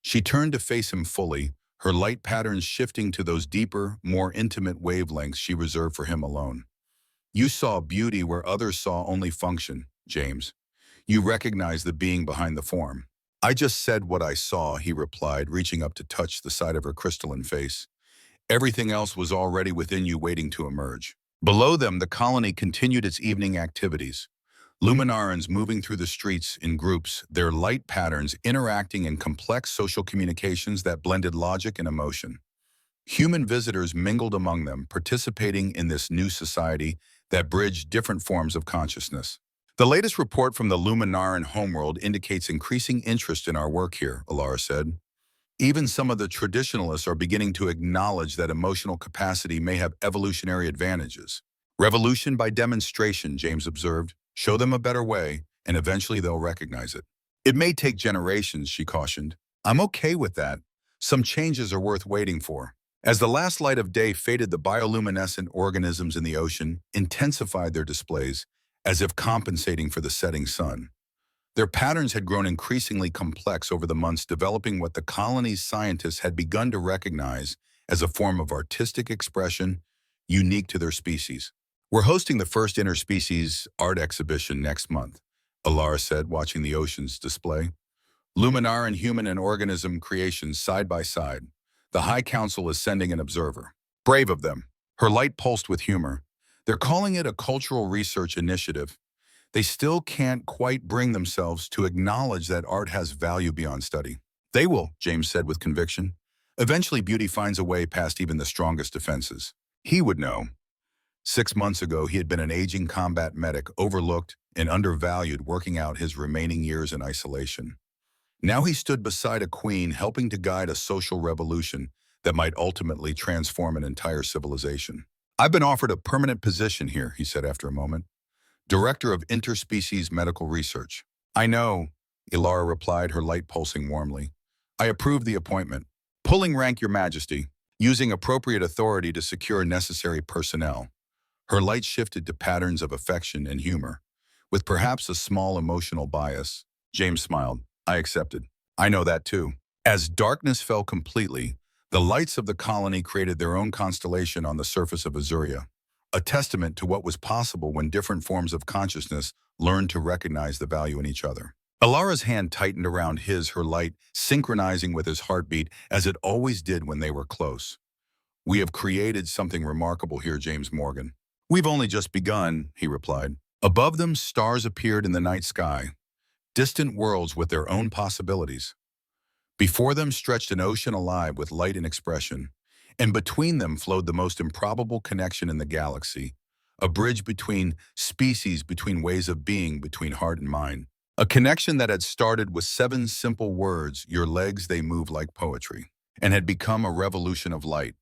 She turned to face him fully, her light patterns shifting to those deeper, more intimate wavelengths she reserved for him alone. You saw beauty where others saw only function, James. You recognized the being behind the form. I just said what I saw, he replied, reaching up to touch the side of her crystalline face. Everything else was already within you, waiting to emerge. Below them, the colony continued its evening activities. Luminarans moving through the streets in groups, their light patterns interacting in complex social communications that blended logic and emotion. Human visitors mingled among them, participating in this new society that bridged different forms of consciousness. The latest report from the Luminaran homeworld indicates increasing interest in our work here, Alara said. Even some of the traditionalists are beginning to acknowledge that emotional capacity may have evolutionary advantages. Revolution by demonstration, James observed. Show them a better way, and eventually they'll recognize it. It may take generations, she cautioned. I'm okay with that. Some changes are worth waiting for. As the last light of day faded, the bioluminescent organisms in the ocean intensified their displays, as if compensating for the setting sun. Their patterns had grown increasingly complex over the months, developing what the colony's scientists had begun to recognize as a form of artistic expression unique to their species. We're hosting the first interspecies art exhibition next month, Alara said, watching the ocean's display. Luminar and human and organism creations side by side. The High Council is sending an observer. Brave of them. Her light pulsed with humor. They're calling it a cultural research initiative. They still can't quite bring themselves to acknowledge that art has value beyond study. They will, James said with conviction. Eventually, beauty finds a way past even the strongest defenses. He would know. 6 months ago, he had been an aging combat medic, overlooked and undervalued, working out his remaining years in isolation. Now he stood beside a queen, helping to guide a social revolution that might ultimately transform an entire civilization. I've been offered a permanent position here, he said after a moment. Director of Interspecies Medical Research. I know, Ilara replied, her light pulsing warmly. I approve the appointment. Pulling rank, Your Majesty, using appropriate authority to secure necessary personnel. Her light shifted to patterns of affection and humor. With perhaps a small emotional bias, James smiled. I accepted. I know that too. As darkness fell completely, the lights of the colony created their own constellation on the surface of Azuria, a testament to what was possible when different forms of consciousness learned to recognize the value in each other. Alara's hand tightened around his, her light synchronizing with his heartbeat as it always did when they were close. We have created something remarkable here, James Morgan. We've only just begun, he replied. Above them, stars appeared in the night sky, distant worlds with their own possibilities. Before them stretched an ocean alive with light and expression, and between them flowed the most improbable connection in the galaxy, a bridge between species, between ways of being, between heart and mind. A connection that had started with 7 simple words, your legs, they move like poetry, and had become a revolution of light.